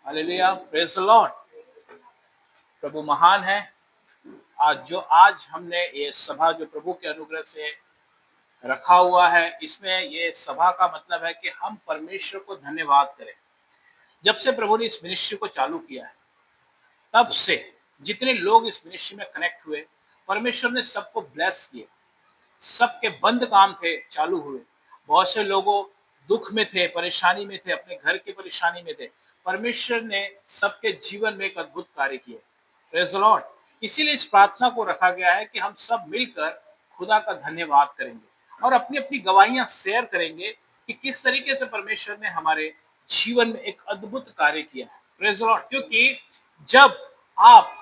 Hallelujah, praise the lord. प्रभु महान है। आज हमने ये सभा जो प्रभु के अनुग्रह से रखा हुआ है, इसमें ये सभा का मतलब है कि हम परमेश्वर को धन्यवाद करें। जब से प्रभु ने इस मिनिस्ट्री को चालू किया है, तब से जितने लोग इस मिनिस्ट्री में कनेक्ट हुए, परमेश्वर ने सबको ब्लेस किया। सबके बंद काम थे चालू हुए। बहुत से लोगों दुख में थे, परेशानी में थे, अपने घर की परेशानी में थे। परमेश्वर ने सबके जीवन में एक अद्भुत कार्य किए। Praise the Lord. इसीलिए इस प्रार्थना को रखा गया है कि हम सब मिलकर खुदा का धन्यवाद करेंगे और अपनी अपनी गवाहियां शेयर करेंगे कि किस तरीके से परमेश्वर ने हमारे जीवन में एक अद्भुत कार्य किया है। Praise the Lord. क्योंकि जब आप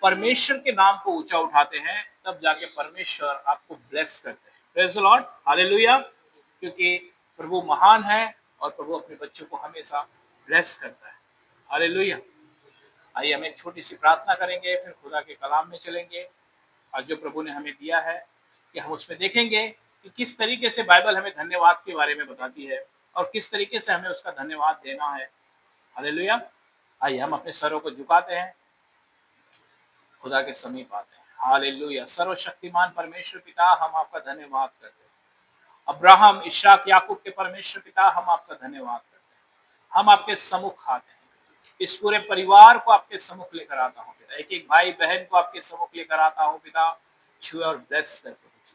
परमेश्वर के नाम को ऊंचा उठाते हैं, तब जाके परमेश्वर आपको ब्लेस करते हैं। Praise the lord, hallelujah. क्योंकि प्रभु महान है और प्रभु अपने बच्चों को हमेशा ब्लेस करता है। हालेलुया। आइए हम एक छोटी सी प्रार्थना करेंगे, फिर खुदा के कलाम में चलेंगे और जो प्रभु ने हमें दिया है कि हम उसमें देखेंगे कि किस तरीके से बाइबल हमें धन्यवाद के बारे में बताती है और किस तरीके से हमें उसका धन्यवाद देना है। हालेलुया। आइए हम अपने सरों को झुकाते हैं, खुदा के समीप आते हैं। हालेलुया। सर्वशक्तिमान परमेश्वर पिता, हम आपका धन्यवाद करते हैं। अब्राहम, इशाक, याकूब के परमेश्वर पिता, हम आपका धन्यवाद करते हैं। हम आपके सम्मुख आते हैं। इस पूरे परिवार को आपके सम्मुख लेकर आता हूँ पिता। एक एक भाई बहन को आपके सम्मुख लेकर आता हूँ पिता। छुए और ब्लेस करके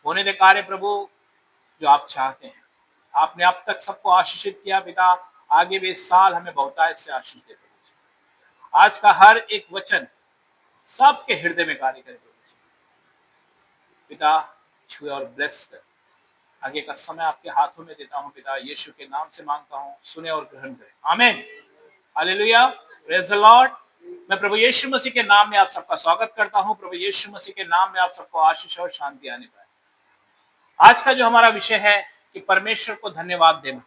होने दे कार्य प्रभु जो आप चाहते हैं। आपने अब तक सबको आशीषित किया पिता, आगे भी इस साल हमें बहुतायत से आशीष दे प्रभु। आज का हर एक वचन सबके हृदय में कार्य करे प्रभु पिता। छुए और ब्लेस कर। आगे का समय आपके हाथों में देता हूं पिता, यीशु के नाम से मांगता हूं, सुने और ग्रहण करें। आमीन। Hallelujah, praise the Lord. मैं प्रभु यीशु मसीह के नाम में आप सबका स्वागत करता हूं। प्रभु यीशु मसीह के नाम में आप सबको आशीष और शांति आने पाए। आज का जो हमारा विषय है कि परमेश्वर को धन्यवाद देना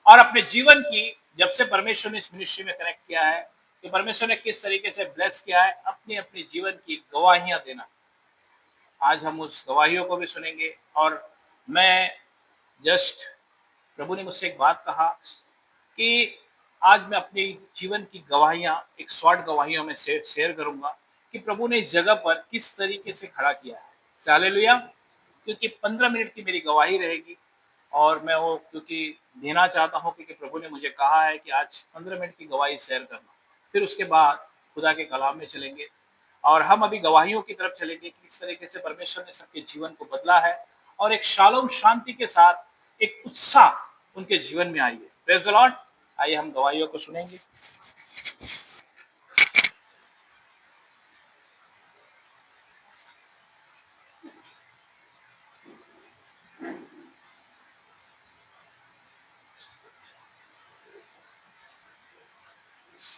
और अपने जीवन की, जब से परमेश्वर ने इस मिनिस्ट्री में कनेक्ट किया है, कि परमेश्वर ने किस तरीके से ब्लेस किया है, अपनी अपनी जीवन की गवाहियां देना। आज हम उस गवाहियों को भी सुनेंगे। और मैं जस्ट, प्रभु ने मुझसे एक बात कहा कि आज मैं अपनी जीवन की गवाहियां एक शॉर्ट गवाहियों में शेयर करूंगा कि प्रभु ने इस जगह पर किस तरीके से खड़ा किया है। हालेलुया। क्योंकि 15 मिनट की मेरी गवाही रहेगी और मैं वो क्योंकि देना चाहता हूं, क्योंकि प्रभु ने मुझे कहा है कि आज 15 मिनट की गवाही शेयर करना। फिर उसके बाद खुदा के कलाम में चलेंगे और हम अभी गवाहियों की तरफ चलेंगे कि किस तरीके से परमेश्वर ने सबके जीवन को बदला है और एक शालोम शांति के साथ एक उत्साह उनके जीवन में आई है। Praise the Lord. आइए हम गवाहियों को सुनेंगे।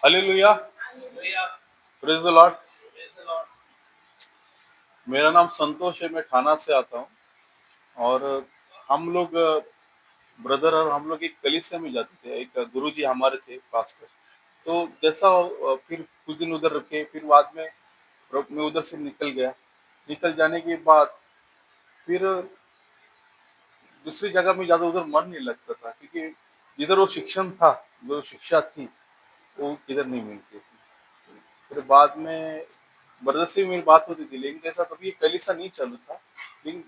Hallelujah, praise the Lord. मेरा नाम संतोष है, मैं ठाणा से आता हूँ और हम लोग ब्रदर और हम लोग एक कलीसिया में जाते थे। एक गुरुजी हमारे थे पास्टर। तो जैसा फिर कुछ दिन उधर रखे, फिर बाद में मैं उधर से निकल गया। निकल जाने के बाद फिर दूसरी जगह में ज़्यादा उधर मन नहीं लगता था, क्योंकि जिधर वो शिक्षण था, जो शिक्षा थी, वो किधर नहीं मिलती थी। फिर बाद में ब्रदर से भी मेरी बात होती थी, लेकिन कैसा कभी ये कलीसिया नहीं चालू था। लेकिन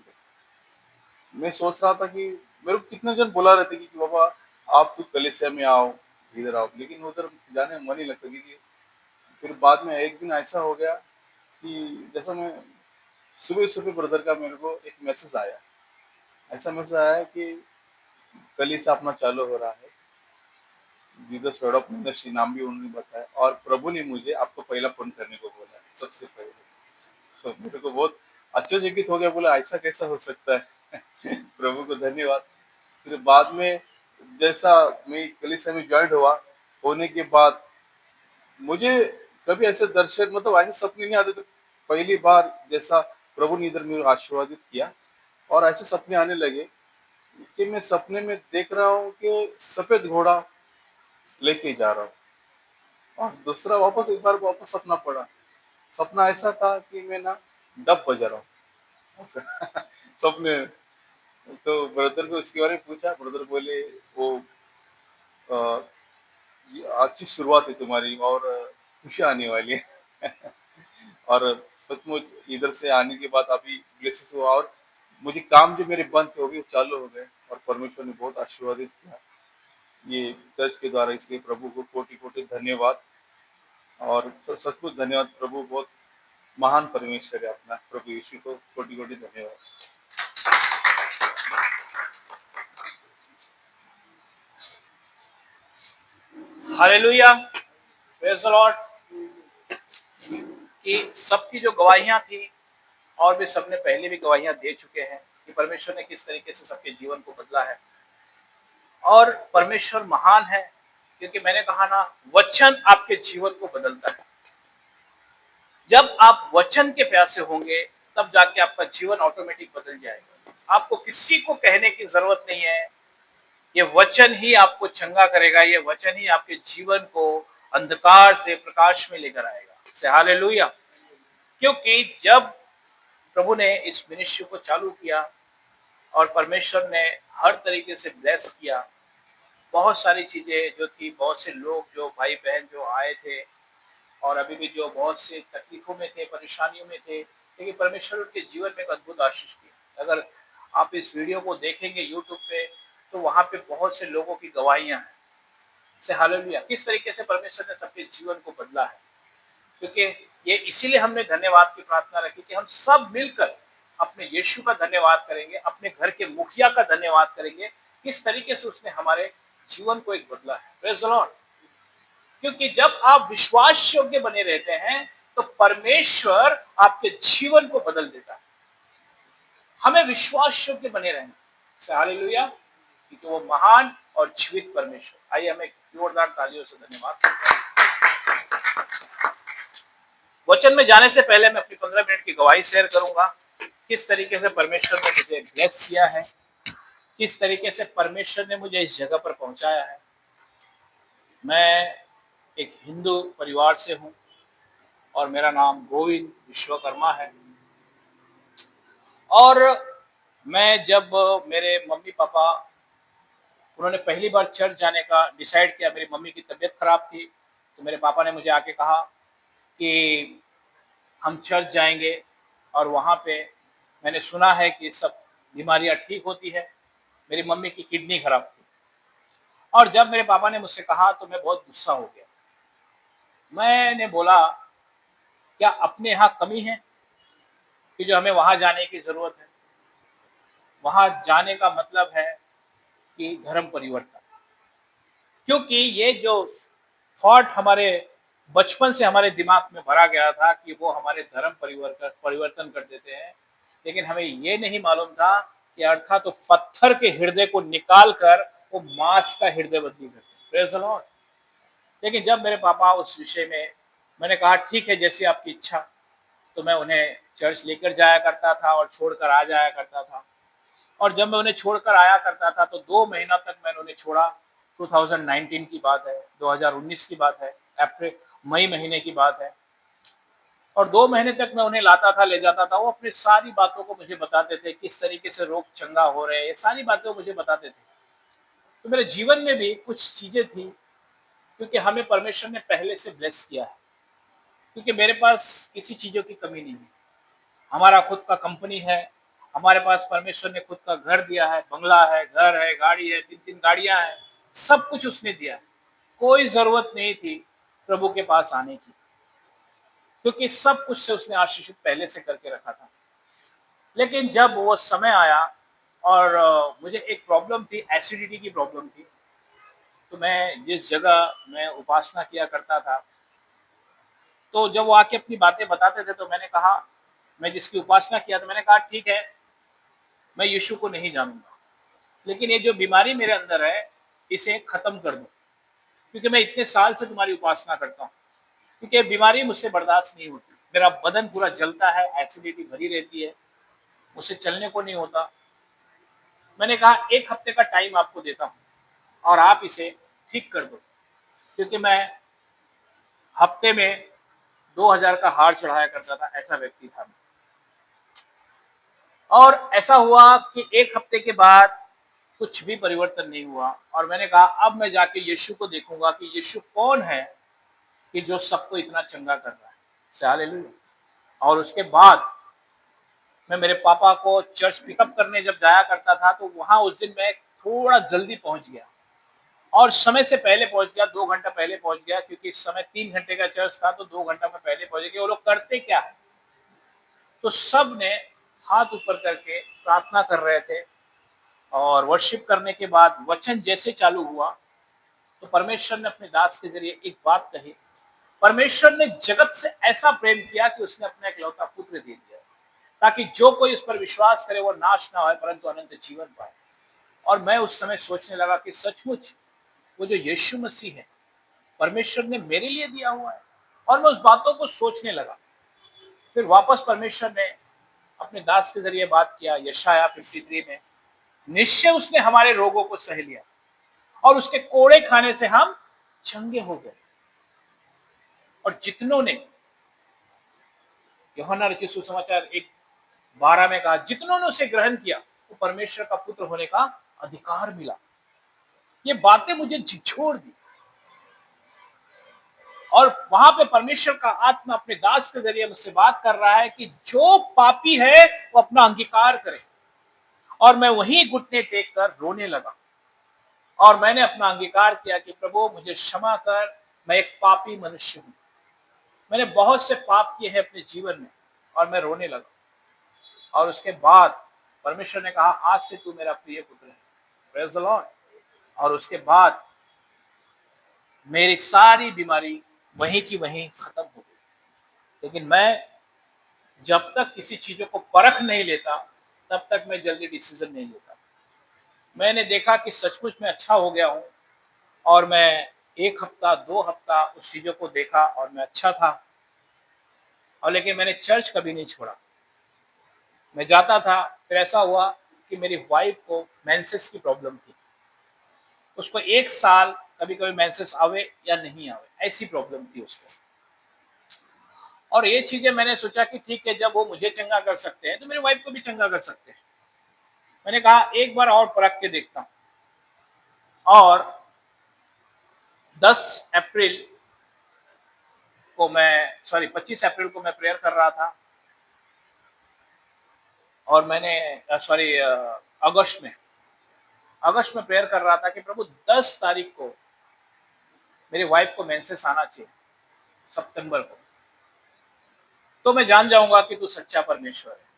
मैं सोच रहा था कि मेरे को कितने जन बुला रहे थे कि बाबा आप तो कलीसिया में आओ, इधर आओ, लेकिन उधर जाने में मन नहीं लगता। क्योंकि फिर बाद में एक दिन ऐसा हो गया कि जैसा मैं सुबह सुबह ब्रदर का मेरे को एक मैसेज आया। ऐसा मैसेज आया कि कलीसिया अपना चालू हो रहा है, जीसस लॉर्ड ऑफ मिनिस्ट्री नाम भी उन्होंने बताया, और प्रभु ने मुझे आपको पहला फोन करने को बोला है सबसे पहले। तो मेरे को बहुत आश्चर्यचकित हो गया, बोला ऐसा कैसा हो सकता है। प्रभु को धन्यवाद। फिर बाद में जैसा मैं कलीसिया में ज्वाइन हुआ, होने के बाद मुझे कभी ऐसे दर्शन, मतलब ऐसे सपने नहीं आते थे। पहली बार जैसा प्रभु ने इधर मेरे को आशीर्वादित किया और ऐसे सपने आने लगे कि मैं सपने में देख रहा हूँ कि सफेद घोड़ा लेके जा रहा हूँ। और दूसरा वापस एक बार वापस सपना पड़ा। सपना ऐसा था कि मैं ना डब बजा रहा हूँ। सपने। तो ब्रदर को इसके बारे में पूछा, ब्रदर बोले वो ये अच्छी शुरुआत है तुम्हारी और खुशी आने वाली है। और सचमुच इधर से आने के बाद अभी ब्लेसिस हुआ और मुझे काम जो मेरे बंद थे वो भी चालू हो गए और परमेश्वर ने बहुत आशीर्वादित किया ये चर्च के द्वारा। इसलिए प्रभु को कोटि कोटि धन्यवाद और सचमुच धन्यवाद। प्रभु बहुत महान परमेश्वर है अपना, प्रभु यीशु को कोटि कोटि धन्यवाद। Hallelujah, praise the Lord. कि सबकी जो गवाहियां थी और भी सबने पहले भी गवाहियां दे चुके हैं कि परमेश्वर ने किस तरीके से सबके जीवन को बदला है। और परमेश्वर महान है, क्योंकि मैंने कहा ना, वचन आपके जीवन को बदलता है। जब आप वचन के प्यासे होंगे तब जाके आपका जीवन ऑटोमेटिक बदल जाएगा। आपको किसी को कहने की जरूरत नहीं है, ये वचन ही आपको चंगा करेगा, ये वचन ही आपके जीवन को अंधकार से प्रकाश में लेकर आएगा। से हालेलुया। क्योंकि जब प्रभु ने इस मिनिस्ट्री को चालू किया और परमेश्वर ने हर तरीके से ब्लेस किया, बहुत सारी चीजें जो थी, बहुत से लोग जो भाई बहन जो आए थे और अभी भी जो बहुत से तकलीफों में थे, परेशानियों में थे, लेकिन परमेश्वर उनके जीवन में एक अद्भुत आशीष दिया। अगर आप इस वीडियो को देखेंगे यूट्यूब पे तो वहां पे बहुत से लोगों की गवाहियां हैं। से हालेलुया, किस तरीके से परमेश्वर ने सबके जीवन को बदला है। क्योंकि ये इसीलिए हमने धन्यवाद की प्रार्थना रखी कि हम सब मिलकर अपने यीशु का धन्यवाद करेंगे, अपने घर के मुखिया का धन्यवाद करेंगे, किस तरीके से उसने हमारे जीवन को एक बदला है। Praise the Lord. क्योंकि जब आप विश्वास योग्य बने रहते हैं तो परमेश्वर आपके जीवन को बदल देता है। हमें विश्वास योग्य बने रहना। हालेलुया, क्योंकि वो महान और जीवित परमेश्वर। आइए हमें जोरदार तालियों से धन्यवाद करते हैं। वचन में जाने से पहले मैं अपनी 15 मिनट की गवाही शेयर करूंगा, किस तरीके से परमेश्वर ने मुझे ब्लेस किया है, किस तरीके से परमेश्वर ने मुझे इस जगह पर पहुंचाया है। मैं एक हिंदू परिवार से हूं और मेरा नाम गोविंद विश्वकर्मा है। और मैं जब मेरे मम्मी पापा उन्होंने पहली बार चर्च जाने का डिसाइड किया, मेरी मम्मी की तबीयत खराब थी, तो मेरे पापा ने मुझे आके कहा कि हम चर्च जाएंगे और वहाँ पे मैंने सुना है कि सब बीमारियाँ ठीक होती है। मेरी मम्मी की किडनी खराब थी और जब मेरे पापा ने मुझसे कहा तो मैं बहुत गुस्सा हो गया। मैंने बोला, क्या अपने यहाँ कमी है कि जो हमें वहाँ जाने की ज़रूरत है? वहाँ जाने का मतलब है कि धर्म परिवर्तन। क्योंकि ये जो थॉट हमारे बचपन से हमारे दिमाग में भरा गया था कि वो हमारे धर्म परिवर्तन कर देते हैं, लेकिन हमें ये नहीं मालूम था कि अर्थात तो पत्थर के हृदय को निकाल कर वो मांस का हृदय बदली करते हैं। Praise the Lord. लेकिन जब मेरे पापा उस विषय में, मैंने कहा ठीक है जैसी आपकी इच्छा, तो मैं उन्हें चर्च लेकर जाया करता था और छोड़कर आ जाया करता था। और जब मैं उन्हें छोड़कर आया करता था तो 2 महीना तक मैंने उन्हें छोड़ा। 2019 की बात है, 2019 की बात है, अप्रैल मई महीने की बात है। और 2 महीने तक मैं उन्हें लाता था, ले जाता था। वो अपनी सारी बातों को मुझे बताते थे, किस तरीके से रोग चंगा हो रहे हैं, ये सारी बातें वो मुझे बताते थे। तो मेरे जीवन में भी कुछ चीजें थी, क्योंकि हमें परमेश्वर ने पहले से ब्लेस किया है, क्योंकि मेरे पास किसी चीजों की कमी नहीं है। हमारा खुद का कंपनी है, हमारे पास परमेश्वर ने खुद का घर दिया है, बंगला है, घर है, गाड़ी है, 3-3 गाड़ियां हैं, सब कुछ उसने दिया है। कोई जरूरत नहीं थी प्रभु के पास आने की, क्योंकि सब कुछ से उसने आशीषित पहले से करके रखा था। लेकिन जब वो समय आया और मुझे एक प्रॉब्लम थी, एसिडिटी की प्रॉब्लम थी। तो मैं जिस जगह मैं उपासना किया करता था, तो जब वो आके अपनी बातें बताते थे तो मैंने कहा, मैं जिसकी उपासना किया तो मैंने कहा ठीक है, मैं यीशु को नहीं जानूंगा, लेकिन ये जो बीमारी मेरे अंदर है इसे खत्म कर दो, क्योंकि मैं इतने साल से तुम्हारी उपासना करता हूँ। क्योंकि ये बीमारी मुझसे बर्दाश्त नहीं होती, मेरा बदन पूरा जलता है, एसिडिटी भरी रहती है, मुझसे चलने को नहीं होता। मैंने कहा 1 हफ्ते का टाइम आपको देता हूँ और आप इसे ठीक कर दो, क्योंकि मैं हफ्ते में 2000 का हार चढ़ाया करता था, ऐसा व्यक्ति था मैं। और ऐसा हुआ कि 1 हफ्ते के बाद कुछ भी परिवर्तन नहीं हुआ। और मैंने कहा अब मैं जाके यीशु को देखूंगा कि यीशु कौन है कि जो सबको इतना चंगा कर रहा है। हालेलुया। और उसके बाद मैं मेरे पापा को चर्च पिकअप करने जब जाया करता था तो वहां उस दिन मैं थोड़ा जल्दी पहुंच गया और समय से पहले पहुंच गया, 2 घंटा पहले पहुंच गया, क्योंकि इस समय 3 घंटे का चर्च था तो 2 घंटा में पहले पहुंच गया। वो लोग करते क्या है, तो सब ने हाथ ऊपर करके प्रार्थना कर रहे थे और वर्शिप करने के बाद वचन जैसे चालू हुआ तो परमेश्वर ने अपने दास के जरिए एक बात कही। परमेश्वर ने जगत से ऐसा प्रेम किया कि उसने अपना इकलौता पुत्र दे दिया ताकि जो कोई उस पर विश्वास करे वो नाश ना होए परंतु अनंत जीवन पाए। और मैं उस समय सोचने लगा कि सचमुच वो जो यीशु मसीह है परमेश्वर ने मेरे लिए दिया हुआ है। और मैं उस बातों को सोचने लगा। फिर वापस परमेश्वर ने अपने दास के जरिए बात किया यशाया 53 में, निश्चय उसने हमारे रोगों को सह लिया और उसके कोड़े खाने से हम चंगे हो गए। और जितनों ने, यूहन्ना रचित सुसमाचार 1:12 में कहा, जितनों ने उसे ग्रहण किया वो परमेश्वर का पुत्र होने का अधिकार मिला। ये बातें मुझे झिझोड़ दी और वहां पे परमेश्वर का आत्मा अपने दास के जरिए मुझसे बात कर रहा है कि जो पापी है वो अपना अंगीकार करे। और मैं वहीं घुटने टेक कर रोने लगा और मैंने अपना अंगीकार किया कि प्रभु मुझे क्षमा कर, मैं एक पापी मनुष्य हूं, मैंने बहुत से पाप किए हैं अपने जीवन में। और मैं रोने लगा और उसके बाद परमेश्वर ने कहा आज से तू मेरा प्रिय पुत्र है। Praise the Lord. और उसके बाद मेरी सारी बीमारी वहीं की वहीं खत्म हो गई। लेकिन मैं जब तक किसी चीजों को परख नहीं लेता तब तक मैं जल्दी डिसीजन नहीं लेता। मैंने देखा कि सचमुच में अच्छा हो गया हूं और मैं 1 हफ्ता 2 हफ्ता उस चीजों को देखा और मैं अच्छा था। और लेकिन मैंने चर्च कभी नहीं छोड़ा, मैं जाता था। फिर ऐसा हुआ कि मेरी वाइफ को मेंसेस की प्रॉब्लम थी, उसको 1 साल कभी कभी मेंसेस आवे या नहीं आवे ऐसी प्रॉब्लम थी उसको। और ये चीजें मैंने सोचा कि ठीक है, जब वो मुझे चंगा कर सकते हैं तो मेरी वाइफ को भी चंगा कर सकते हैं। मैंने कहा एक बार और परख के देखता हूं। और 10 अप्रैल को मैं 25 अप्रैल को मैं प्रेयर कर रहा था और मैंने अगस्त में प्रेयर कर रहा था कि प्रभु 10 तारीख को मेरी वाइफ को मेंसेस आना चाहिए, सितंबर को, तो मैं जान जाऊंगा कि तू सच्चा परमेश्वर है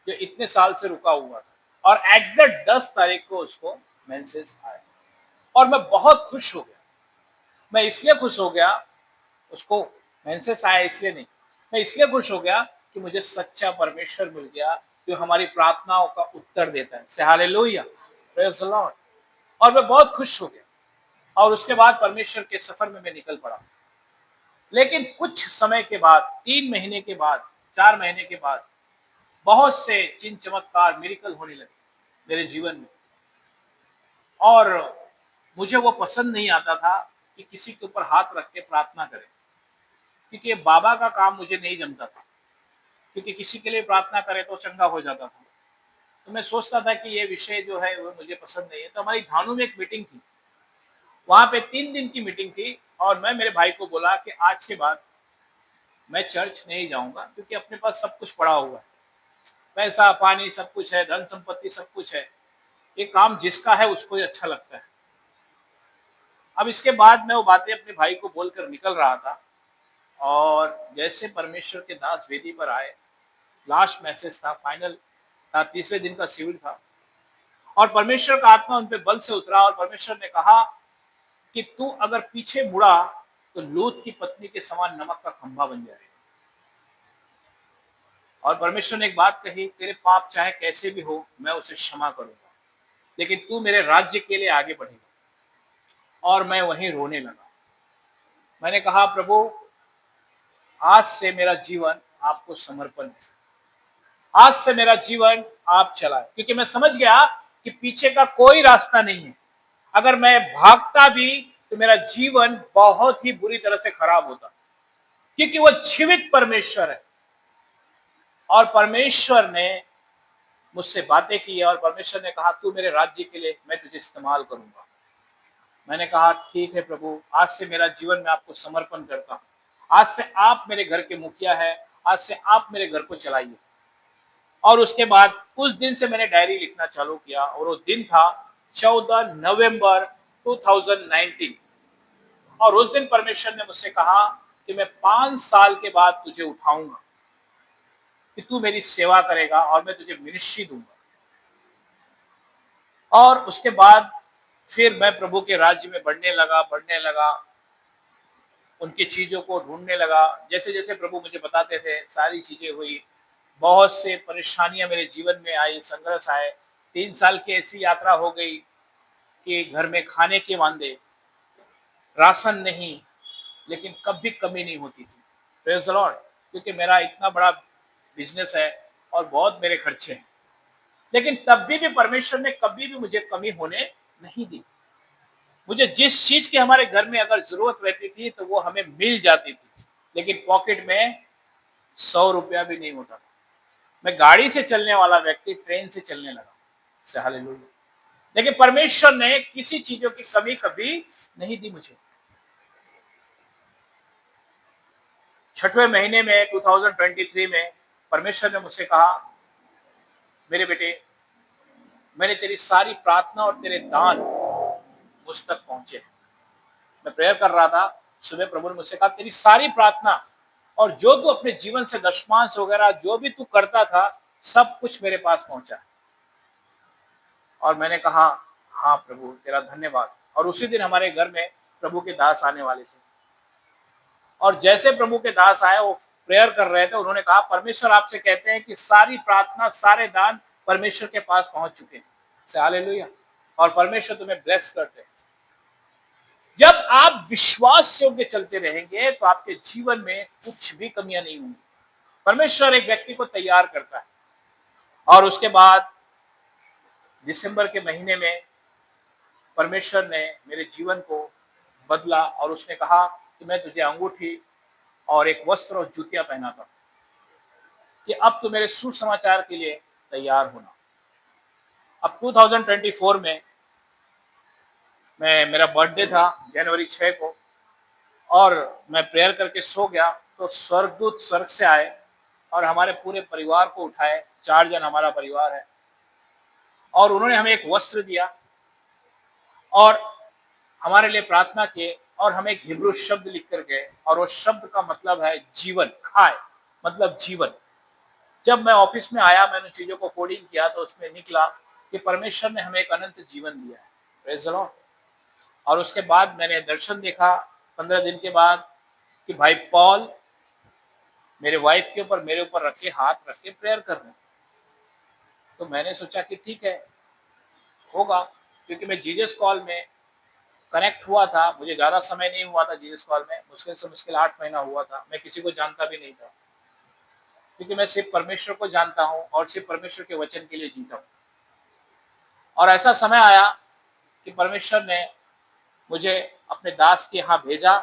जो इतने साल से रुका हुआ था। और एग्जैक्ट 10 तारीख को उसको मेंसेस आया और मैं बहुत खुश हो गया। मैं इसलिए खुश हो गया, उसको मेंसेस आया इसलिए नहीं, मैं इसलिए खुश हो गया कि मुझे सच्चा परमेश्वर मिल गया जो हमारी प्रार्थनाओं का उत्तर देता है। से हालेलुया, प्रेज द लॉर्ड। और मैं बहुत खुश हो गया और उसके बाद परमेश्वर के सफर में मैं निकल पड़ा। लेकिन कुछ समय के बाद, 3 महीने के बाद, 4 महीने के बाद बहुत से चिन्ह चमत्कार मिरेकल होने लगे मेरे जीवन में। और मुझे वो पसंद नहीं आता था कि किसी के ऊपर हाथ रख के प्रार्थना करें, क्योंकि बाबा का काम मुझे नहीं जमता था, क्योंकि किसी के लिए प्रार्थना करें तो चंगा हो जाता था। तो मैं सोचता था कि ये विषय जो है वो मुझे पसंद नहीं है। तो हमारी धानु में एक मीटिंग थी, वहां पे 3 दिन की मीटिंग थी और मैं मेरे भाई को बोला कि आज के बाद मैं चर्च नहीं जाऊंगा, क्योंकि अपने पास सब कुछ पड़ा हुआ है, पैसा पानी सब कुछ है, धन संपत्ति सब कुछ है, ये काम जिसका है उसको ही अच्छा लगता है। अब इसके बाद मैं वो बातें अपने भाई को बोलकर निकल रहा था और जैसे परमेश्वर के दास वेदी पर आए, लास्ट मैसेज था, फाइनल था, तीसरे दिन का शिविर था और परमेश्वर का आत्मा उन पे बल से उतरा और परमेश्वर ने कहा कि तू अगर पीछे मुड़ा तो लूत की पत्नी के समान नमक का खंभा बन जाएगा। और परमेश्वर ने एक बात कही, तेरे पाप चाहे कैसे भी हो मैं उसे क्षमा करूंगा, लेकिन तू मेरे राज्य के लिए आगे बढ़ेगा। और मैं वहीं रोने लगा। मैंने कहा प्रभु आज से मेरा जीवन आपको समर्पण है, आज से मेरा जीवन आप चलाए, क्योंकि मैं समझ गया कि पीछे का कोई रास्ता नहीं है। अगर मैं भागता भी तो मेरा जीवन बहुत ही बुरी तरह से खराब होता, क्योंकि वो जीवित परमेश्वर है। और परमेश्वर ने मुझसे बातें की और परमेश्वर ने कहा तू मेरे राज्य के लिए मैं तुझे इस्तेमाल करूंगा। मैंने कहा ठीक है प्रभु, आज से मेरा जीवन मैं आपको समर्पण करता हूँ। आज से आप मेरे घर के मुखिया है, आज से आप मेरे घर को चलाइए। और उसके बाद उस दिन से मैंने डायरी लिखना चालू किया और वो दिन था 14 नवंबर 2019। और उस दिन परमेश्वर ने मुझसे कहा कि मैं 5 साल के बाद तुझे उठाऊंगा, कि तू मेरी सेवा करेगा और मैं तुझे मिनिस्ट्री दूंगा। और उसके बाद फिर मैं प्रभु के राज्य में बढ़ने लगा, उनकी चीजों को ढूंढने लगा। जैसे जैसे प्रभु मुझे बताते थे सारी चीजें हुई। बहुत से परेशानियां मेरे जीवन में आई, संघर्ष आए। 3 साल की ऐसी यात्रा हो गई कि घर में खाने के वांदे, राशन नहीं, लेकिन कभी कमी नहीं होती थी। Praise the Lord. क्योंकि मेरा इतना बड़ा बिजनेस है और बहुत मेरे खर्चे हैं, लेकिन तब भी परमेश्वर ने कभी भी मुझे कमी होने नहीं दी। मुझे जिस चीज की हमारे घर में अगर जरूरत रहती थी तो वो हमें मिल जाती थी, लेकिन पॉकेट में 100 रुपया भी नहीं होता था। मैं गाड़ी से चलने वाला व्यक्ति ट्रेन से चलने लगा। हालेलुया। लेकिन परमेश्वर ने किसी चीजों की कमी कभी नहीं दी मुझे। 6वें महीने में 2023 में परमेश्वर ने मुझसे कहा मेरे बेटे, मैंने तेरी सारी प्रार्थना और तेरे दान मुझ तक पहुंचे हैं। मैं प्रेयर कर रहा था, सुबह प्रभु ने मुझसे कहा तेरी सारी प्रार्थना और जो तू अपने जीवन से दशमांश वगैरह जो भी तू करता था सब कुछ मेरे पास पहुंचा है। और मैंने कहा हाँ प्रभु तेरा धन्यवाद। और उसी दिन हमारे घर में प्रभु के दास आने वाले थे। और जैसे प्रभु के दास आए वो प्रेयर कर रहे थे, उन्होंने कहा परमेश्वर आपसे कहते हैं कि सारी प्रार्थना सारे दान परमेश्वर के पास पहुंच चुके हैं। हालेलुया। और परमेश्वर तुम्हें ब्लेस करते हैं। जब आप विश्वास योग्य चलते रहेंगे तो आपके जीवन में कुछ भी कमियां नहीं होंगी। परमेश्वर एक व्यक्ति को तैयार करता है। और उसके बाद दिसंबर के महीने में परमेश्वर ने मेरे जीवन को बदला और उसने कहा कि मैं तुझे अंगूठी और एक वस्त्र और जूतियां पहनाता हूं कि अब तू मेरे सुसमाचार के लिए तैयार होना। अब 2024 में मेरा बर्थडे था जनवरी 6 को, और मैं प्रेयर करके सो गया तो स्वर्गदूत स्वर्ग से आए और हमारे पूरे परिवार को उठाए। 4 जन हमारा परिवार है। और उन्होंने हमें एक वस्त्र दिया और हमारे लिए प्रार्थना किए और हमें एक हिब्रू शब्द लिख कर गए और वो शब्द का मतलब है जीवन। खाए मतलब जीवन। जब मैं ऑफिस में आया, मैंने चीजों को कोडिंग किया तो उसमें निकला कि परमेश्वर ने हमें एक अनंत जीवन दिया है। Praise the Lord. और उसके बाद मैंने दर्शन देखा 15 दिन के बाद कि भाई पॉल मेरे वाइफ के ऊपर मेरे ऊपर रख के हाथ रख के प्रेयर कर रहे हैं। तो मैंने सोचा कि ठीक है होगा, क्योंकि मैं जीसस कॉल में कनेक्ट हुआ था। मुझे ज्यादा समय नहीं हुआ था जीसस कॉल में, मुश्किल से मुश्किल 8 महीना हुआ था। मैं किसी को जानता भी नहीं था, क्योंकि मैं सिर्फ परमेश्वर को जानता हूँ और सिर्फ परमेश्वर के वचन के लिए जीता हूँ। और ऐसा समय आया कि परमेश्वर ने मुझे अपने दास के यहाँ भेजा।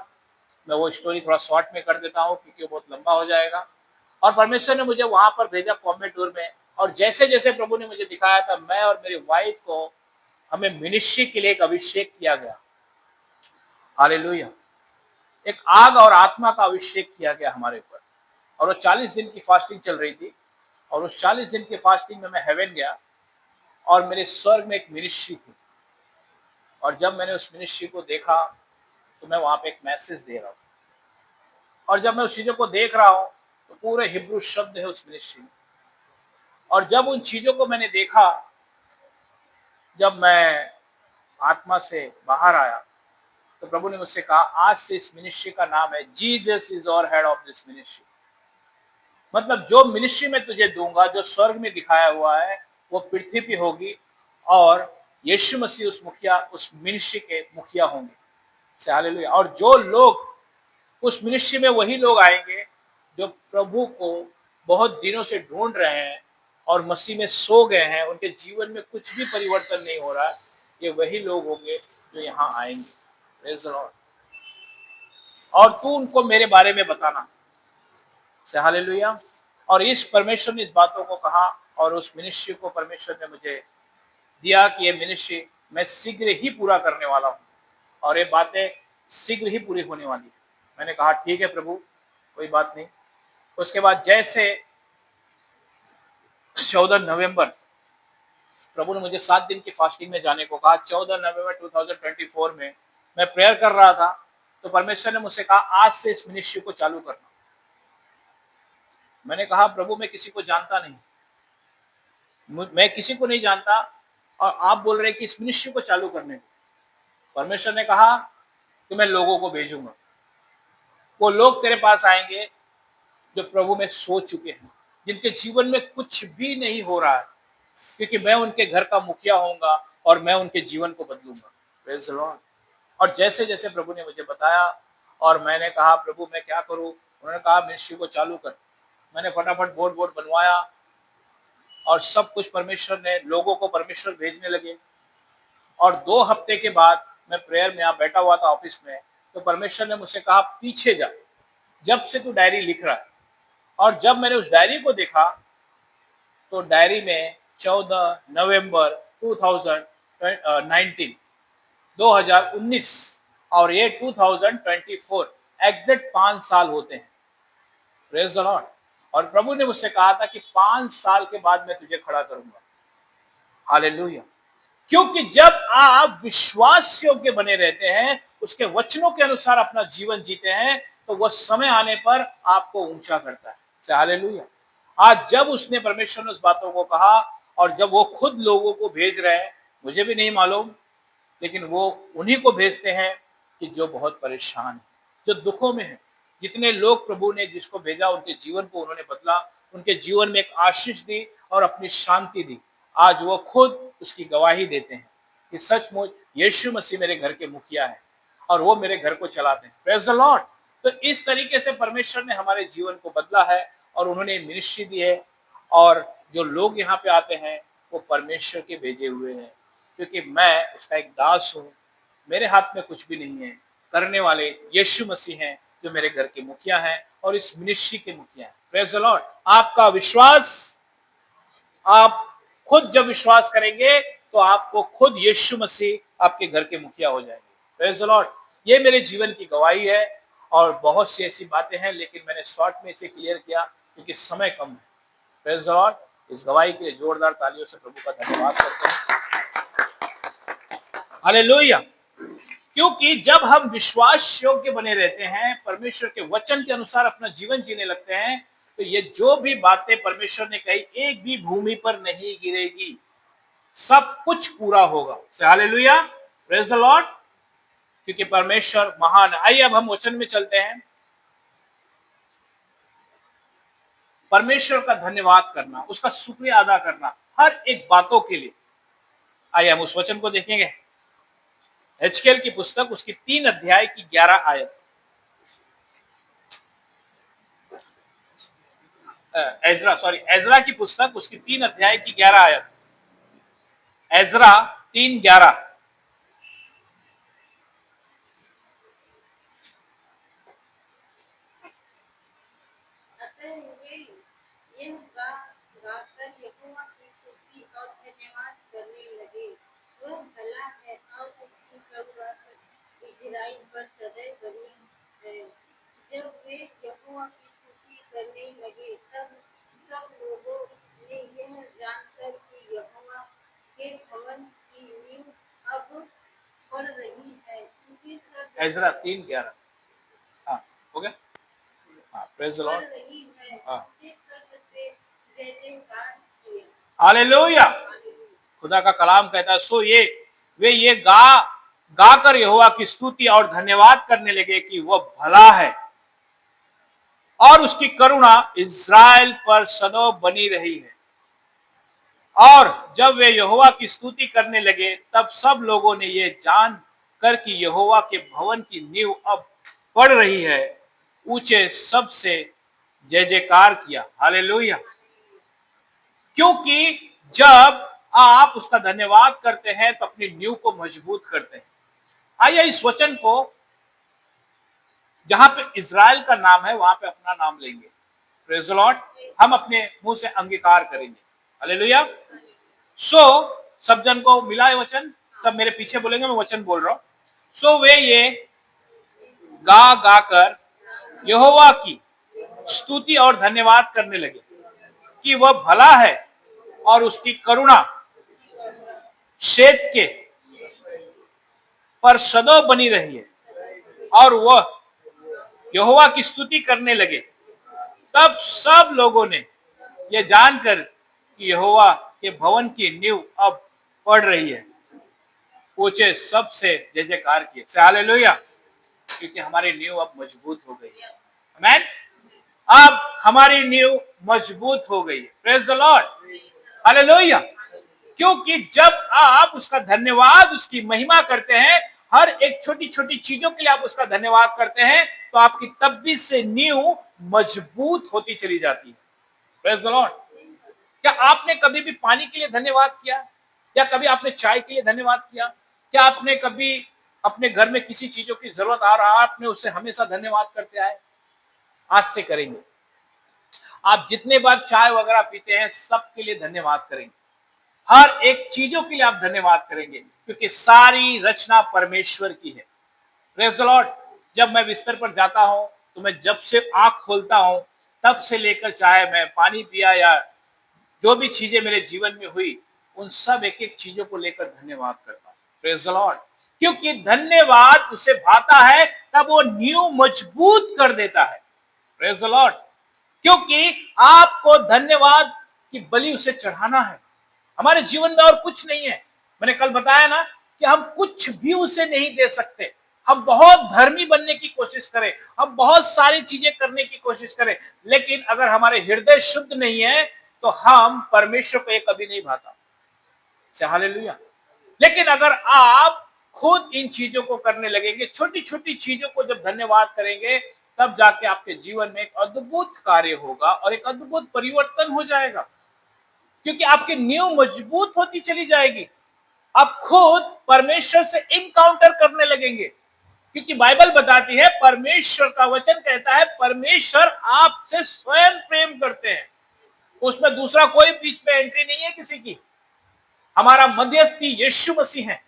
मैं वो स्टोरी थोड़ा शॉर्ट में कर देता हूँ क्योंकि वो बहुत लंबा हो जाएगा। और परमेश्वर ने मुझे वहां पर भेजा कॉम्बे टूर में, और जैसे जैसे प्रभु ने मुझे दिखाया था, मैं और मेरी वाइफ को हमें मिनिस्ट्री के लिए एक अभिषेक किया गया। हालेलुया। एक आग और आत्मा का अभिषेक किया गया हमारे ऊपर। और वो 40 दिन की फास्टिंग चल रही थी। और उस 40 दिन की फास्टिंग में मैं हेवन गया और मेरे स्वर्ग में एक मिनिस्ट्री थी। और जब मैंने उस मिनिस्ट्री को देखा तो मैं वहां पे एक मैसेज दे रहा हूँ। और जब मैं उस चीजों को देख रहा हूँ तो पूरे हिब्रू शब्द है उस मिनिस्ट्री में। और जब उन चीजों को मैंने देखा, जब मैं आत्मा से बाहर आया तो प्रभु ने मुझसे कहा आज से इस मिनिस्ट्री का नाम है जीसस इज और हेड ऑफ दिस मिनिस्ट्री। मतलब जो मिनिस्ट्री में तुझे दूंगा, जो स्वर्ग में दिखाया हुआ है, वो पृथ्वी पे होगी और यीशु मसीह उस मिनिस्ट्री के मुखिया होंगे। से हालेलुया। और जो लोग उस मिनिस्ट्री में, वही लोग आएंगे जो प्रभु को बहुत दिनों से ढूंढ रहे हैं और मसीह में सो गए हैं, उनके जीवन में कुछ भी परिवर्तन नहीं हो रहा है। ये वही लोग होंगे जो यहाँ आएंगे। Praise the Lord. और तू उनको मेरे बारे में बताना। से हालेलुया। और इस परमेश्वर ने इस बातों को कहा और उस मिनिस्ट्री को परमेश्वर ने मुझे दिया कि ये मिनिस्ट्री मैं शीघ्र ही पूरा करने वाला हूँ और ये बातें शीघ्र ही पूरी होने वाली है। मैंने कहा ठीक है प्रभु, कोई बात नहीं। उसके बाद जैसे 14 नवंबर प्रभु ने मुझे 7 दिन की फास्टिंग में जाने को कहा। 14 नवंबर 2024 में मैं प्रेयर कर रहा था तो परमेश्वर ने मुझसे कहा आज से इस मिनिस्ट्री को चालू करना। मैंने कहा प्रभु मैं किसी को जानता नहीं, मैं किसी को नहीं जानता और आप बोल रहे हैं कि इस मिनिस्ट्री को चालू करने को। परमेश्वर ने कहा कि मैं लोगों को भेजूंगा, वो लोग तेरे पास आएंगे जो प्रभु में सो चुके हैं, जिनके जीवन में कुछ भी नहीं हो रहा है, क्योंकि मैं उनके घर का मुखिया होऊंगा और मैं उनके जीवन को बदलूंगा। Praise the Lord. और जैसे जैसे प्रभु ने मुझे बताया और मैंने कहा प्रभु मैं क्या करूं, उन्होंने कहा मिनिस्ट्री को चालू कर। मैंने फटाफट बोर्ड बनवाया और सब कुछ परमेश्वर ने, लोगों को परमेश्वर भेजने लगे। और 2 हफ्ते के बाद मैं प्रेयर में यहाँ बैठा हुआ था ऑफिस में, तो परमेश्वर ने मुझसे कहा पीछे जा, जब से तू डायरी लिख रहा है। और जब मैंने उस डायरी को देखा तो डायरी में 14 नवंबर 2019 और ये 2024 एग्जैक्ट 5 साल होते हैं। Praise the Lord. और प्रभु ने मुझसे कहा था कि 5 साल के बाद मैं तुझे खड़ा करूंगा। हालेलुया। क्योंकि जब आप विश्वास योग्य बने रहते हैं, उसके वचनों के अनुसार अपना जीवन जीते हैं, तो वह समय आने पर आपको ऊंचा करता है। हालेलुया। आज जब उसने, परमेश्वर ने उस बातों को कहा और जब वो खुद लोगों को भेज रहे हैं, मुझे भी नहीं मालूम, लेकिन वो उन्हीं को भेजते हैं कि जो बहुत परेशान है, जो दुखों में है। जितने लोग प्रभु ने जिसको भेजा उनके जीवन को उन्होंने बदला, उनके जीवन में एक आशीष दी और अपनी शांति दी। आज वो खुद उसकी गवाही देते हैं कि सचमुच यीशु मसीह मेरे घर के मुखिया है और वो मेरे घर को चलाते हैं। Praise the Lord. तो इस तरीके से परमेश्वर ने हमारे जीवन को बदला है और उन्होंने मिनिस्ट्री दी है। और जो लोग यहाँ पे आते हैं वो परमेश्वर के भेजे हुए हैं, क्योंकि मैं उसका एक दास हूँ। मेरे हाथ में कुछ भी नहीं है, करने वाले यीशु मसीह हैं जो मेरे घर के मुखिया हैं और इस मिनिस्ट्री के मुखिया हैं। Praise the Lord. आपका विश्वास, आप खुद जब विश्वास करेंगे तो आपको खुद यीशु मसीह आपके घर के मुखिया हो जाएंगे। Praise the Lord. ये मेरे जीवन की गवाही है और बहुत सी ऐसी बातें हैं, लेकिन मैंने शॉर्ट में इसे क्लियर किया क्योंकि समय कम है। Praise the Lord. इस गवाही के लिए जोरदार तालियों से प्रभु का धन्यवाद करते हैं। हालेलुया। क्योंकि जब हम विश्वास योग्य बने रहते हैं, परमेश्वर के वचन के अनुसार अपना जीवन जीने लगते हैं, तो ये जो भी बातें परमेश्वर ने कही एक भी भूमि पर नहीं गिरेगी, सब कुछ पूरा होगा। हालेलुया। Praise the Lord. क्योंकि परमेश्वर महान। आइए अब हम वचन में चलते हैं। परमेश्वर का धन्यवाद करना, उसका शुक्रिया अदा करना हर एक बातों के लिए। आइए हम उस वचन को देखेंगे। एजकेल की पुस्तक उसकी 3 अध्याय की 11 आयत। एजरा की पुस्तक उसकी 3 अध्याय की 11 आयत। एजरा 3:11। इज़राइल पर सदैव बनी है। जब वे यहोवा की स्तुति करने लगे तब सब लोगों ने यह जानकर कि यहोवा के भवन की नींव अब पड़ रही है, एजरा 3:11। हाँ, हो गया। हाँ, प्रेज़ द पड़ लॉर्ड। रही है, हाँ, ऊंचे स्वर से जय जयकार किए। हालेलुया। खुदा का कलाम कहता है, सो वे ये गाकर यहोवा की स्तुति और धन्यवाद करने लगे कि वह भला है और उसकी करुणा इज़राइल पर सदैव बनी रही है। और जब वे यहोवा की स्तुति करने लगे तब सब लोगों ने ये जान कर कि यहोवा के भवन की नींव अब पड़ रही है, ऊंचे सब से जय जयकार किया। हालेलुया। क्योंकि जब आप उसका धन्यवाद करते हैं तो अपनी नींव को मजबूत करते हैं। आइए इस वचन को, जहां पे इज़राइल का नाम है वहां पे अपना नाम लेंगे। Praise the Lord. हम अपने मुंह से अंगीकार करेंगे हालेलुया। सो सब जन को मिला है वचन, सब मेरे पीछे बोलेंगे, मैं वचन बोल रहा हूं। सो वे ये गा गा कर यहोवा की स्तुति और धन्यवाद करने लगे कि वह भला है और उसकी करुणा शेत के पर सदैव बनी रही है। और वह यहोवा की स्तुति करने लगे। तब सब लोगों ने यह जानकर कि यहोवा के भवन की नींव अब पड़ रही है, ऊंचे सबसे जय जयकार किए। से हालेलुया। क्योंकि हमारी नींव अब मजबूत हो गई है। आमीन। अब हमारी नींव मजबूत हो गई है। Praise the lord. हालेलुया। क्योंकि जब आप उसका धन्यवाद, उसकी महिमा करते हैं, हर एक छोटी छोटी चीजों के लिए आप उसका धन्यवाद करते हैं, तो आपकी तब भी से नींव मजबूत होती चली जाती है। Praise the Lord. क्या आपने कभी भी पानी के लिए धन्यवाद किया? या कभी आपने चाय के लिए धन्यवाद किया? क्या आपने कभी अपने घर में किसी चीजों की जरूरत आ रहा, आपने उससे हमेशा धन्यवाद करते आए? आज से करेंगे। आप जितने बार चाय वगैरह पीते हैं, सबके लिए धन्यवाद करेंगे। हर एक चीजों के लिए आप धन्यवाद करेंगे, क्योंकि सारी रचना परमेश्वर की है। Praise the Lord. जब मैं बिस्तर पर जाता हूं, तो मैं जब से आंख खोलता हूं, तब से लेकर चाहे मैं पानी पिया या जो भी चीजें मेरे जीवन में हुई, उन सब एक एक चीजों को लेकर धन्यवाद करता हूं। Praise the Lord. क्योंकि धन्यवाद उसे भाता है, तब वो नींव मजबूत कर देता है। Praise the Lord. क्योंकि आपको धन्यवाद की बलि उसे चढ़ाना है। हमारे जीवन में और कुछ नहीं है। मैंने कल बताया ना कि हम कुछ भी उसे नहीं दे सकते। हम बहुत धर्मी बनने की कोशिश करें, हम बहुत सारी चीजें करने की कोशिश करें, लेकिन अगर हमारे हृदय शुद्ध नहीं है, तो हम परमेश्वर को ये कभी नहीं भाता। हालेलुया। लेकिन अगर आप खुद इन चीजों को करने लगेंगे, छोटी छोटी चीजों को जब धन्यवाद करेंगे, तब जाके आपके जीवन में एक अद्भुत कार्य होगा और एक अद्भुत परिवर्तन हो जाएगा। क्योंकि आपकी नींव मजबूत होती चली जाएगी। आप खुद परमेश्वर से इनकाउंटर करने लगेंगे। क्योंकि बाइबल बताती है, परमेश्वर का वचन कहता है, परमेश्वर आपसे स्वयं प्रेम करते हैं। उसमें दूसरा कोई बीच में एंट्री नहीं है किसी की। हमारा मध्यस्थी यीशु मसीह है,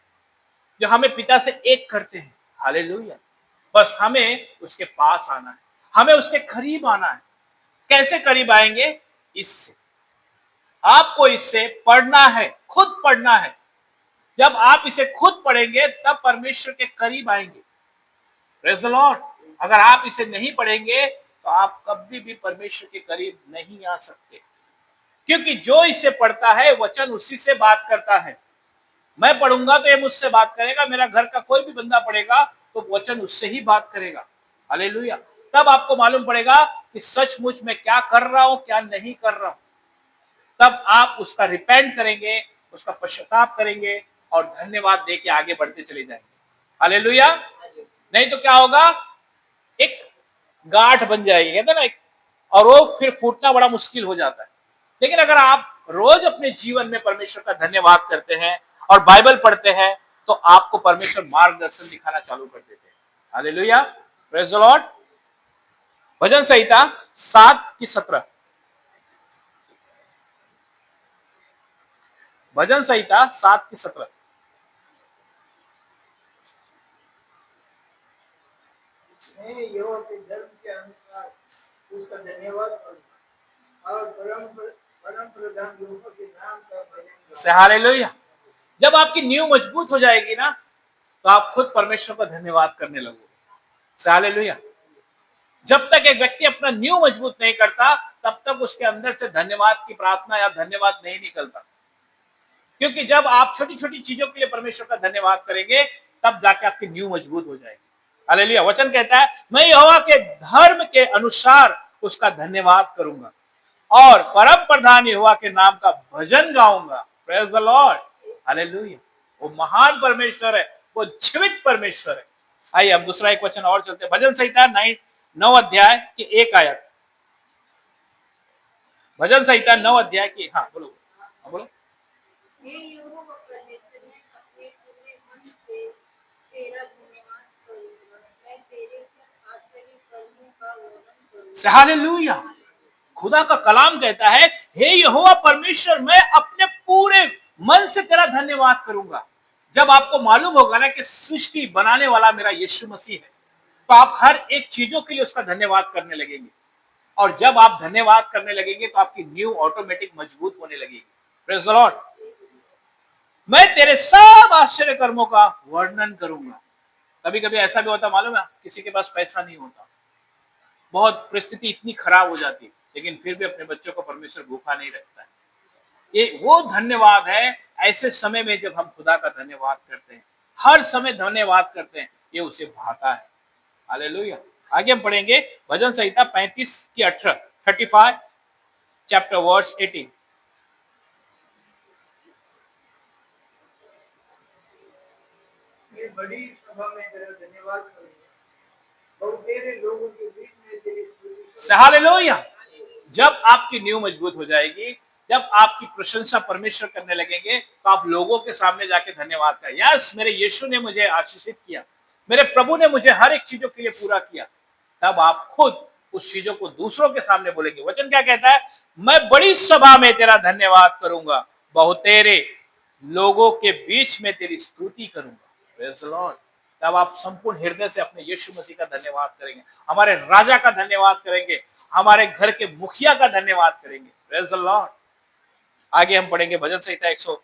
जो हमें पिता से एक करते हैं। हालेलुया। बस हमें उसके पास आना है, हमें उसके करीब आना है। कैसे करीब आएंगे? इससे। आपको इससे पढ़ना है, खुद पढ़ना है। जब आप इसे खुद पढ़ेंगे, तब परमेश्वर के करीब आएंगे। Praise the Lord. अगर आप इसे नहीं पढ़ेंगे, तो आप कभी भी परमेश्वर के करीब नहीं आ सकते। क्योंकि जो इसे पढ़ता है, वचन उसी से बात करता है। मैं पढ़ूंगा तो ये मुझसे बात करेगा, मेरा घर का कोई भी बंदा पढ़ेगा तो वचन उससे ही बात करेगा। हालेलुया। तब आपको मालूम पड़ेगा कि सचमुच में क्या कर रहा हूं, क्या नहीं कर रहा हूं। तब आप उसका रिपेंट करेंगे, उसका पश्चाताप करेंगे और धन्यवाद दे के आगे बढ़ते चले जाएंगे। हालेलुया। नहीं तो क्या होगा? एक गांठ बन जाएगी, कहते ना, और वो फिर फूटना बड़ा मुश्किल हो जाता है। लेकिन अगर आप रोज अपने जीवन में परमेश्वर का धन्यवाद करते हैं और बाइबल पढ़ते हैं, तो आपको परमेश्वर मार्गदर्शन दिखाना चालू कर देते हैं। हालेलुया। Praise the lord. भजन संहिता 7:17। भजन संहिता 7:17। मैं यहोवा के धर्म के अनुसार उसका धन्यवाद करूंगा और परम प्रधान यहोवा के नाम का भजन गाऊंगा। हालेलुया। जब आपकी नींव मजबूत हो जाएगी ना, तो आप खुद परमेश्वर का धन्यवाद करने लगोगे। हालेलुया। जब तक एक व्यक्ति अपना नींव मजबूत नहीं करता, तब तक उसके अंदर से धन्यवाद की प्रार्थना या धन्यवाद नहीं निकलता। क्योंकि जब आप छोटी छोटी चीजों के लिए परमेश्वर का धन्यवाद करेंगे, तब जाके आपकी नींव मजबूत हो जाएगी। हालेलुया। वचन कहता है, मैं यहोवा के धर्म के अनुसार उसका धन्यवाद करूंगा और परम प्रधान यहोवा के नाम का भजन गाऊंगा। Praise the lord. हालेलुया। वो महान परमेश्वर है, वो जीवित परमेश्वर है। आइए हम दूसरा एक वचन और चलते हैं। भजन संहिता 9 अध्याय की 1 आयत। भजन संहिता 9 अध्याय की, हाँ बोलो, हाँ बोलो। हे यहोवा परमेश्वर, मैं अपने पूरे मन से तेरा धन्यवाद करूंगा। मैं तेरे सब आश्चर्य कर्मों का वर्णन करूंगा। हालेलुया। खुदा का कलाम कहता है, हे यहोवा परमेश्वर, मैं अपने पूरे मन से तेरा धन्यवाद करूंगा। जब आपको मालूम होगा ना कि सृष्टि बनाने वाला मेरा यीशु मसीह है, तो आप हर एक चीजों के लिए उसका धन्यवाद करने लगेंगे। और जब आप धन्यवाद करने लगेंगे तो आपकी नींव ऑटोमेटिक मजबूत होने लगेगी। Praise the Lord. मैं तेरे सब आश्चर्य कर्मों का वर्णन करूंगा। कभी कभी ऐसा भी होता, मालूम है, किसी के पास पैसा नहीं होता, बहुत परिस्थिति इतनी खराब हो जाती है, लेकिन फिर भी अपने बच्चों को परमेश्वर भूखा नहीं रखता है। ये वो धन्यवाद है ऐसे समय में जब हम खुदा का धन्यवाद करते हैं, हर समय धन्यवाद करते हैं, ये उसे भाता है। हालेलुया। आगे हम पढ़ेंगे भजन संहिता 35 की 35 चैप्टर वर्स 18। मैं बड़ी सभा में तेरा धन्यवाद करूंगा और तेरे लोगों के बीच में तेरी स्तुति करूंगा। हालेलुया। जब आपकी नींव मजबूत हो जाएगी, जब आपकी प्रशंसा परमेश्वर करने लगेंगे, तो आप लोगों के सामने जाके धन्यवाद करें। यस, मेरे यीशु ने मुझे आशीषित किया, मेरे प्रभु ने मुझे हर एक चीजों के लिए पूरा किया। तब आप खुद उस चीजों को दूसरों के सामने बोलेंगे। वचन क्या कहता है? मैं बड़ी सभा में तेरा धन्यवाद करूंगा, बहुतेरे लोगों के बीच में तेरी स्तुति करूंगा। Praise the Lord. तब आप संपूर्ण हृदय से अपने यीशु मसीह का धन्यवाद करेंगे, हमारे राजा का धन्यवाद करेंगे, हमारे घर के मुखिया का धन्यवाद करेंगे। Praise the Lord. आगे हम पढ़ेंगे भजन संहिता 100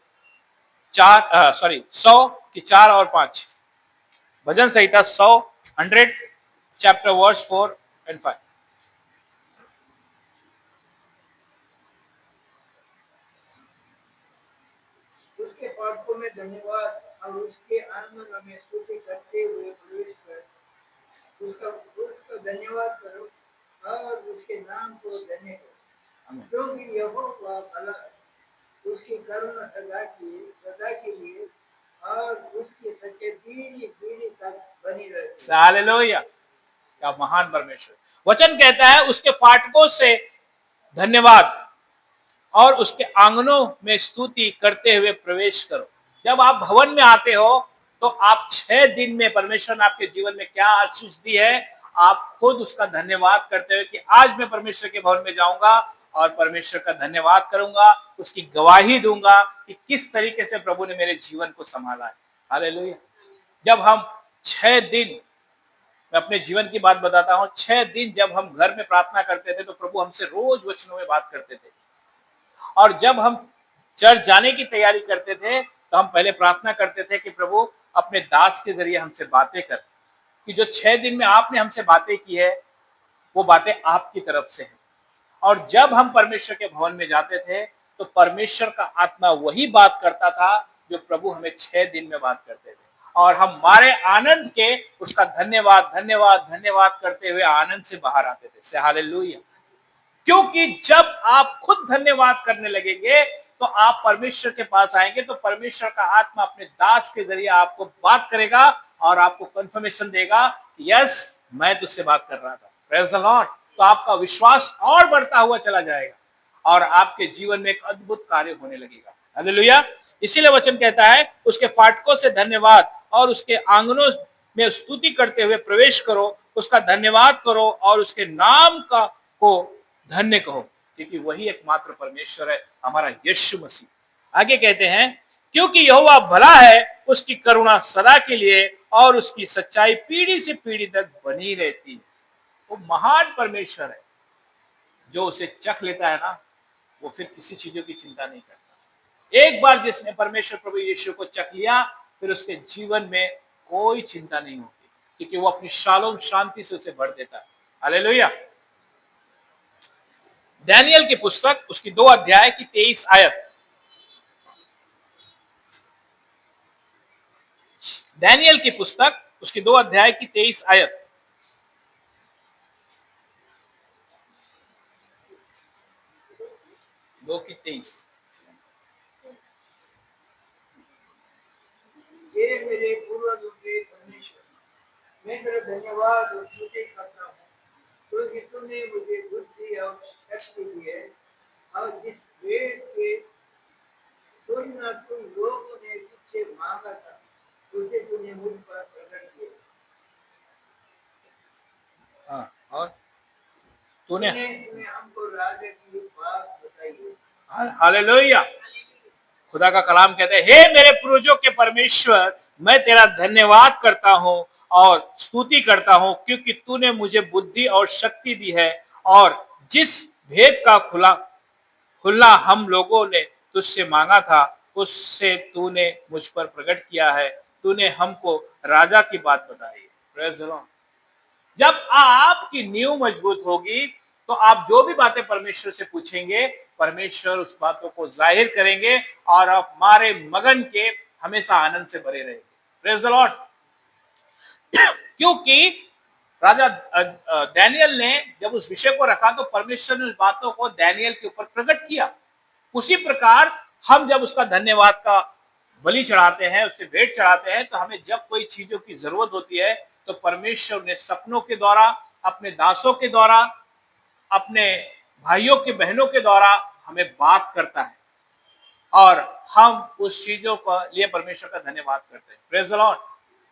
की 4 और 5। भजन संहिता 100 चैप्टर वर्स 4 एंड 5। उसके पापों में धन्यवाद और उसके आनंद में स्तुति करते हुए प्रवेश कर उसका धन्यवाद करो और उसके नाम को धन्य करो, क्योंकि यहोवा भला है, उसकी करुणा सदा के लिए और उसकी सच्चाई पीढ़ी पीढ़ी तक बनी रहती है। हालेलुया। क्या महान परमेश्वर। वचन कहता है, उसके फाटकों से धन्यवाद और उसके आंगनों में स्तुति करते हुए प्रवेश करो। जब आप भवन में आते हो तो आप 6 दिन में परमेश्वर ने आपके जीवन में क्या आशीष दी है, आप खुद उसका धन्यवाद करते हुए कि आज मैं परमेश्वर के भवन में जाऊंगा और परमेश्वर का धन्यवाद करूंगा, उसकी गवाही दूंगा कि किस तरीके से प्रभु ने मेरे जीवन को संभाला है। हालेलुया। जब हम 6 दिन, मैं अपने जीवन की बात बताता हूं, 6 दिन जब हम घर में प्रार्थना करते थे तो प्रभु हमसे रोज वचनों में बात करते थे। और जब हम चर्च जाने की तैयारी करते थे तो हम पहले प्रार्थना करते थे कि प्रभु अपने दास के जरिए हमसे बातें कर, कि जो 6 दिन में आपने हमसे बातें की है वो बातें आपकी तरफ से हैं। और जब हम परमेश्वर के भवन में जाते थे तो परमेश्वर का आत्मा वही बात करता था जो प्रभु हमें 6 दिन में बात करते थे, और हमारे आनंद के उसका धन्यवाद धन्यवाद धन्यवाद करते हुए आनंद से बाहर आते थे। से हालेलुया। क्योंकि जब आप खुद धन्यवाद करने लगेंगे तो आप परमेश्वर के पास आएंगे, तो परमेश्वर का आत्मा अपने दास के जरिए आपको बात करेगा और आपको कंफर्मेशन देगा कि यस, मैं तुझसे बात कर रहा था। Praise the Lord. तो आपका विश्वास और बढ़ता हुआ चला जाएगा और आपके जीवन में एक अद्भुत कार्य होने लगेगा। हालेलुया। इसीलिए वचन कहता है, उसके फाटकों से धन्यवाद और उसके आंगनों में स्तुति करते हुए प्रवेश करो, उसका धन्यवाद करो और उसके नाम का को धन्य कहो, क्योंकि वही एकमात्र परमेश्वर है, हमारा यीशु मसीह। आगे कहते हैं, क्योंकि यहोवा भला है, उसकी करुणा सदा के लिए और उसकी सच्चाई पीढ़ी से पीढ़ी तक बनी रहती है। वो महान परमेश्वर है, जो उसे चख लेता है ना, वो फिर किसी चीजों की चिंता नहीं करता। एक बार जिसने परमेश्वर प्रभु यीशु को चख लिया, फिर उसके जीवन में कोई चिंता नहीं होती, क्योंकि वो अपनी शालोम शांति से उसे भर देता है। हालेलुया। दानियल की पुस्तक उसकी 2 अध्याय की 23 आयत। दानियल की पुस्तक उसकी 2 अध्याय की 23 आयत। 2 की 23। ये मेरे पूर्वजों के परमेश्वर, मैं तेरा धन्यवाद और स्तुति करता हूँ, क्योंकि तूने मुझे बुद्धि और शक्ति दी है, और जिस भेद के तुम लोगों ने मुझसे मांगा था, उसे तूने मुझ पर प्रकट किया। हाँ, और तूने तूने हमको राजा की बात बताई है। हालेलुया। खुदा का कलाम कहते हैं, हे मेरे पूर्वजों के परमेश्वर, मैं तेरा धन्यवाद करता हूं और स्तुति करता हूं, क्योंकि तूने मुझे बुद्धि और शक्ति दी है, और जिस भेद का खुला हम लोगों ने तुझसे मांगा था, उससे तूने मुझ पर प्रकट किया है। तूने हमको राजा की बात बताई है। Praise the Lord. जब आपकी नींव मजबूत होगी तो आप जो भी बातें परमेश्वर से पूछेंगे, परमेश्वर उस बातों को जाहिर करेंगे और आप हमारे मगन के हमेशा आनंद से भरे रहेंगे। Praise the Lord. क्योंकि राजा दानियल ने जब उस विषय को रखा तो परमेश्वर ने उस बातों को दानियल के ऊपर प्रकट किया। उसी प्रकार हम जब उसका धन्यवाद का बलि चढ़ाते हैं, उससे भेंट चढ़ाते हैं, तो हमें जब कोई चीजों की जरूरत होती है तो परमेश्वर ने सपनों के द्वारा, अपने दासों के द्वारा, अपने भाइयों के बहनों के द्वारा हमें बात करता है और हम उस चीजों के लिए परमेश्वर का धन्यवाद करते हैं। Praise the Lord.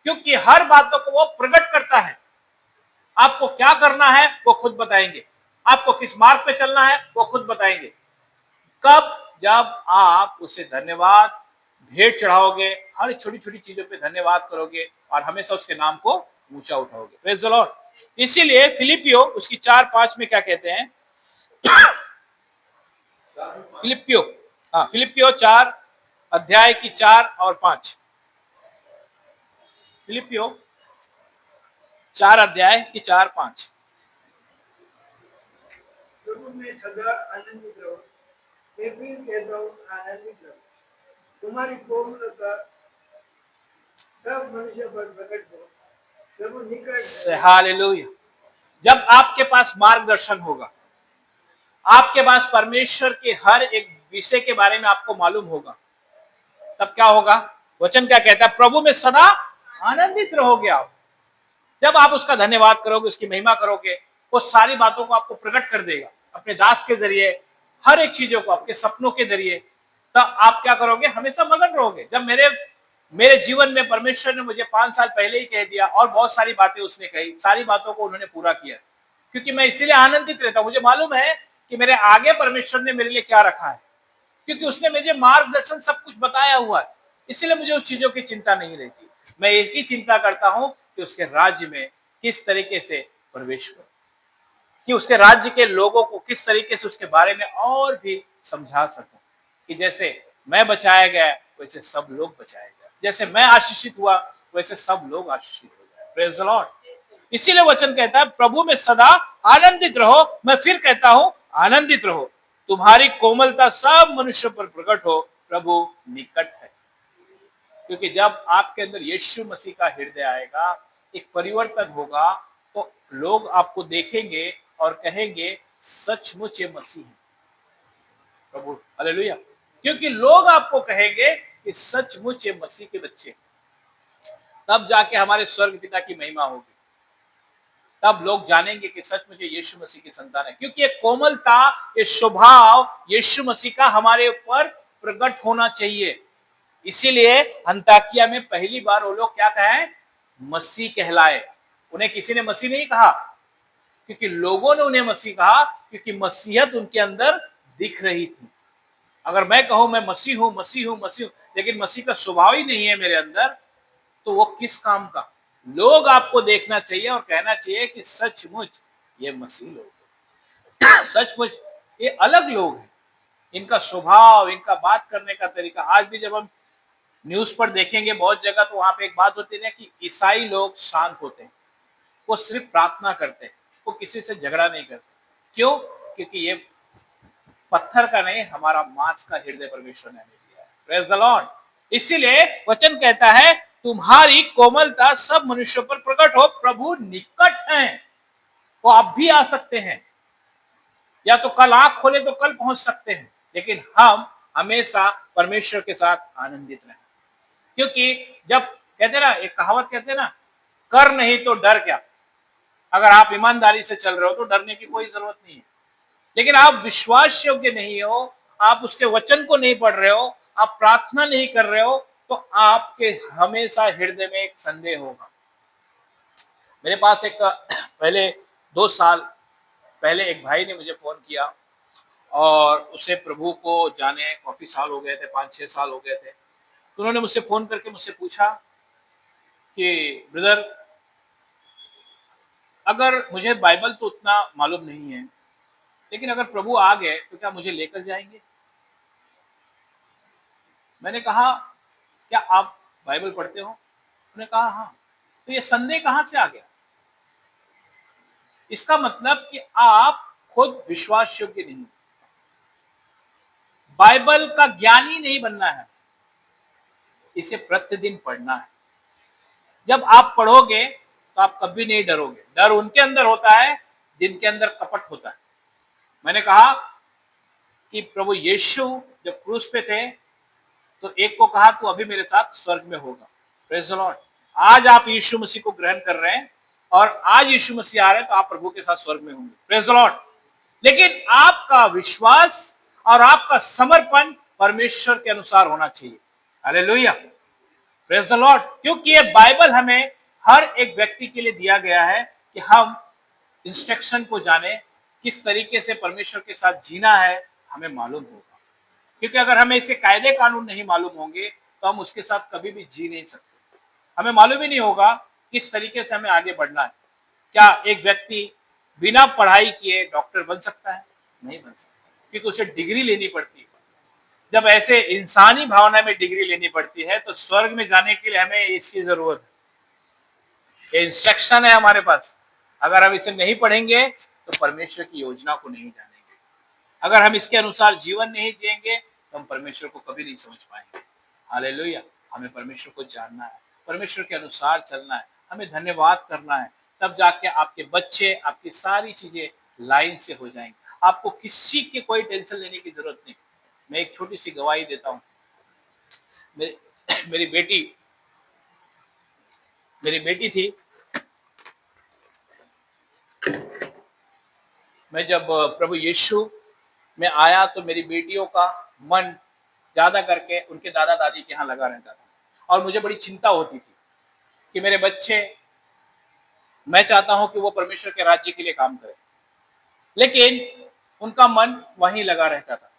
क्योंकि हर बातों को वो प्रकट करता है। आपको क्या करना है वो खुद बताएंगे, आपको किस मार्ग पे चलना है वो खुद बताएंगे। कब? जब आप उसे धन्यवाद भेंट चढ़ाओगे, हर छोटी छोटी चीजों पे धन्यवाद करोगे और हमेशा उसके नाम को ऊंचा उठाओगे। Praise the Lord. इसीलिए फिलिपियो उसकी 4:5 में क्या कहते हैं? फिलिपियो 4 अध्याय की 4 और 5। फिलिपियो 4 अध्याय की 4-5। प्रभु में सदा आनंदित रहो। मैं फिर कहता हूँ, आनंदित रहो। तुम्हारी कोमलता सब मनुष्य पर प्रकट हो। प्रभु निकट है। हालेलुया। जब आपके पास मार्गदर्शन होगा, आपके पास परमेश्वर के हर एक विषय के बारे में आपको मालूम होगा, तब क्या होगा? वचन क्या कहता है? प्रभु में सदा आनंदित रहोगे आप। जब आप उसका धन्यवाद करोगे, उसकी महिमा करोगे, वो सारी बातों को आपको प्रकट कर देगा अपने दास के जरिए, हर एक चीजों को आपके सपनों के जरिए। तब आप क्या करोगे? हमेशा मगन रहोगे। जब मेरे जीवन में परमेश्वर ने मुझे 5 साल पहले ही कह दिया और बहुत सारी बातें उसने कही, सारी बातों को उन्होंने पूरा किया, क्योंकि मैं इसीलिए आनंदित रहता हूं। मुझे मालूम है कि मेरे आगे परमेश्वर ने मेरे लिए क्या रखा है, क्योंकि उसने मुझे मार्गदर्शन सब कुछ बताया हुआ है। इसलिए मुझे उस चीजों की चिंता नहीं रहती। मैं एक ही चिंता करता हूं कि उसके राज्य में किस तरीके से प्रवेश करूं, कि उसके राज्य के लोगों को किस तरीके से उसके बारे में और भी समझा सकूं, कि जैसे मैं बचाया गया वैसे सब लोग बचाए जाए, जैसे मैं आशीषित हुआ वैसे सब लोग आशीषित हो जाए। Praise the Lord. इसीलिए वचन कहता है, प्रभु में सदा आनंदित रहो। मैं फिर कहता हूं, आनंदित रहो। तुम्हारी कोमलता सब मनुष्य पर प्रकट हो। प्रभु निकट है। क्योंकि जब आपके अंदर यीशु मसीह का हृदय आएगा, एक परिवर्तन होगा, तो लोग आपको देखेंगे और कहेंगे, सचमुच ये मसीह है। प्रभु हालेलुया। क्योंकि लोग आपको कहेंगे कि सचमुच ये मसीह के बच्चे हैं। तब जाके हमारे स्वर्ग पिता की महिमा होगी। तब लोग जानेंगे कि सचमुच ये यीशु मसीह की संतान है, क्योंकि ये कोमलता, ये स्वभाव यीशु मसीह का हमारे ऊपर प्रकट होना चाहिए। इसीलिए अंताकिया में पहली बार वो लोग क्या कहे? मसीह कहलाए। उन्हें किसी ने मसीह नहीं कहा, क्योंकि लोगों ने उन्हें मसीह कहा, क्योंकि मसीहत उनके अंदर दिख रही थी। अगर मैं कहूं मैं मसीह हूं, मसीह हूं, मसीह हूं, लेकिन मसीह का स्वभाव ही नहीं है मेरे अंदर, तो वो किस काम का? लोग आपको देखना चाहिए और कहना चाहिए कि सचमुच ये मसीह लोग हैं। सचमुच ये अलग लोग हैं। इनका स्वभाव, इनका बात करने का तरीका, आज भी जब हम न्यूज पर देखेंगे बहुत जगह, तो वहां पे एक बात होती है कि ईसाई लोग शांत होते हैं, वो सिर्फ प्रार्थना करते हैं, वो किसी से झगड़ा नहीं करते। क्यों? क्योंकि ये पत्थर का नहीं, हमारा मांस का हृदय परमेश्वर ने हमें दिया है। Praise the Lord. इसीलिए वचन कहता है, तुम्हारी कोमलता सब मनुष्यों पर प्रकट हो। प्रभु निकट हैं। वो आप भी आ सकते हैं, या तो कल आंख खोले तो कल पहुंच सकते हैं, लेकिन हम हमेशा परमेश्वर के साथ आनंदित रहें। क्योंकि जब कहते ना, एक कहावत कहते हैं ना, कर नहीं तो डर क्या। अगर आप ईमानदारी से चल रहे हो तो डरने की कोई जरूरत नहीं है। लेकिन आप विश्वास योग्य नहीं हो, आप उसके वचन को नहीं पढ़ रहे हो, आप प्रार्थना नहीं कर रहे हो, तो आपके हमेशा हृदय में एक संदेह होगा। मेरे पास एक पहले 2 साल पहले एक भाई ने मुझे फ़ोन किया और उसे प्रभु को जाने काफ़ी साल हो गए थे, 5-6 साल हो गए थे। तो उन्होंने मुझसे फ़ोन करके मुझसे पूछा कि ब्रदर, अगर मुझे बाइबल तो उतना मालूम नहीं है, लेकिन अगर प्रभु आ गए तो क्या मुझे लेकर जाएँगे? मैंने कहा, क्या आप बाइबल पढ़ते हो? उन्होंने कहा, हाँ। तो ये संदेह कहाँ से आ गया? इसका मतलब कि आप खुद विश्वास योग्य नहीं, बाइबल का ज्ञानी नहीं बनना है, इसे प्रतिदिन पढ़ना है। जब आप पढ़ोगे तो आप कभी नहीं डरोगे। डर उनके अंदर होता है जिनके अंदर कपट होता है। मैंने कहा कि प्रभु यीशु जब क्रूस पे थे तो एक को कहा तू अभी मेरे साथ स्वर्ग में होगा। Praise the Lord. आज आप यीशु मसीह को ग्रहण कर रहे हैं और आज यीशु मसीह आ रहे हैं तो आप प्रभु के साथ स्वर्ग में होंगे। Praise the Lord. लेकिन आपका विश्वास और आपका समर्पण परमेश्वर के अनुसार होना चाहिए। हालेलुया। Praise the Lord. क्योंकि ये बाइबल हमें हर एक व्यक्ति के लिए दिया गया है कि हम इंस्ट्रक्शन को जाने, किस तरीके से परमेश्वर के साथ जीना है हमें मालूम होगा। क्योंकि अगर हमें इसके कायदे कानून नहीं मालूम होंगे तो हम उसके साथ कभी भी जी नहीं सकते। हमें मालूम ही नहीं होगा किस तरीके से हमें आगे बढ़ना है। क्या एक व्यक्ति बिना पढ़ाई किए डॉक्टर बन सकता है? नहीं बन सकता, क्योंकि उसे डिग्री लेनी पड़ती है। जब ऐसे इंसानी भावना में डिग्री लेनी पड़ती है तो स्वर्ग में जाने के लिए हमें इसकी जरूरत है। ये इंस्ट्रक्शन है हमारे पास। अगर हम इसे नहीं पढ़ेंगे तो परमेश्वर की योजना को नहीं जानेंगे। अगर हम इसके अनुसार जीवन नहीं जिएंगे तो हम परमेश्वर को कभी नहीं समझ पाएंगे। हालेलुया। हमें परमेश्वर को जानना है, परमेश्वर के अनुसार चलना है, हमें धन्यवाद करना है। तब जाके आपके बच्चे, आपकी सारी चीजें लाइन से हो जाएंगी। आपको किसी की कोई टेंशन लेने की जरूरत नहीं। मैं एक छोटी सी गवाही देता हूँ। मेरी बेटी थी। मैं जब प्रभु यीशु में आया तो मेरी बेटियों का मन ज्यादा करके उनके दादा दादी के यहाँ लगा रहता था और मुझे बड़ी चिंता होती थी कि मेरे बच्चे, मैं चाहता हूं कि वो परमेश्वर के राज्य के लिए काम करें, लेकिन उनका मन वहीं लगा रहता था।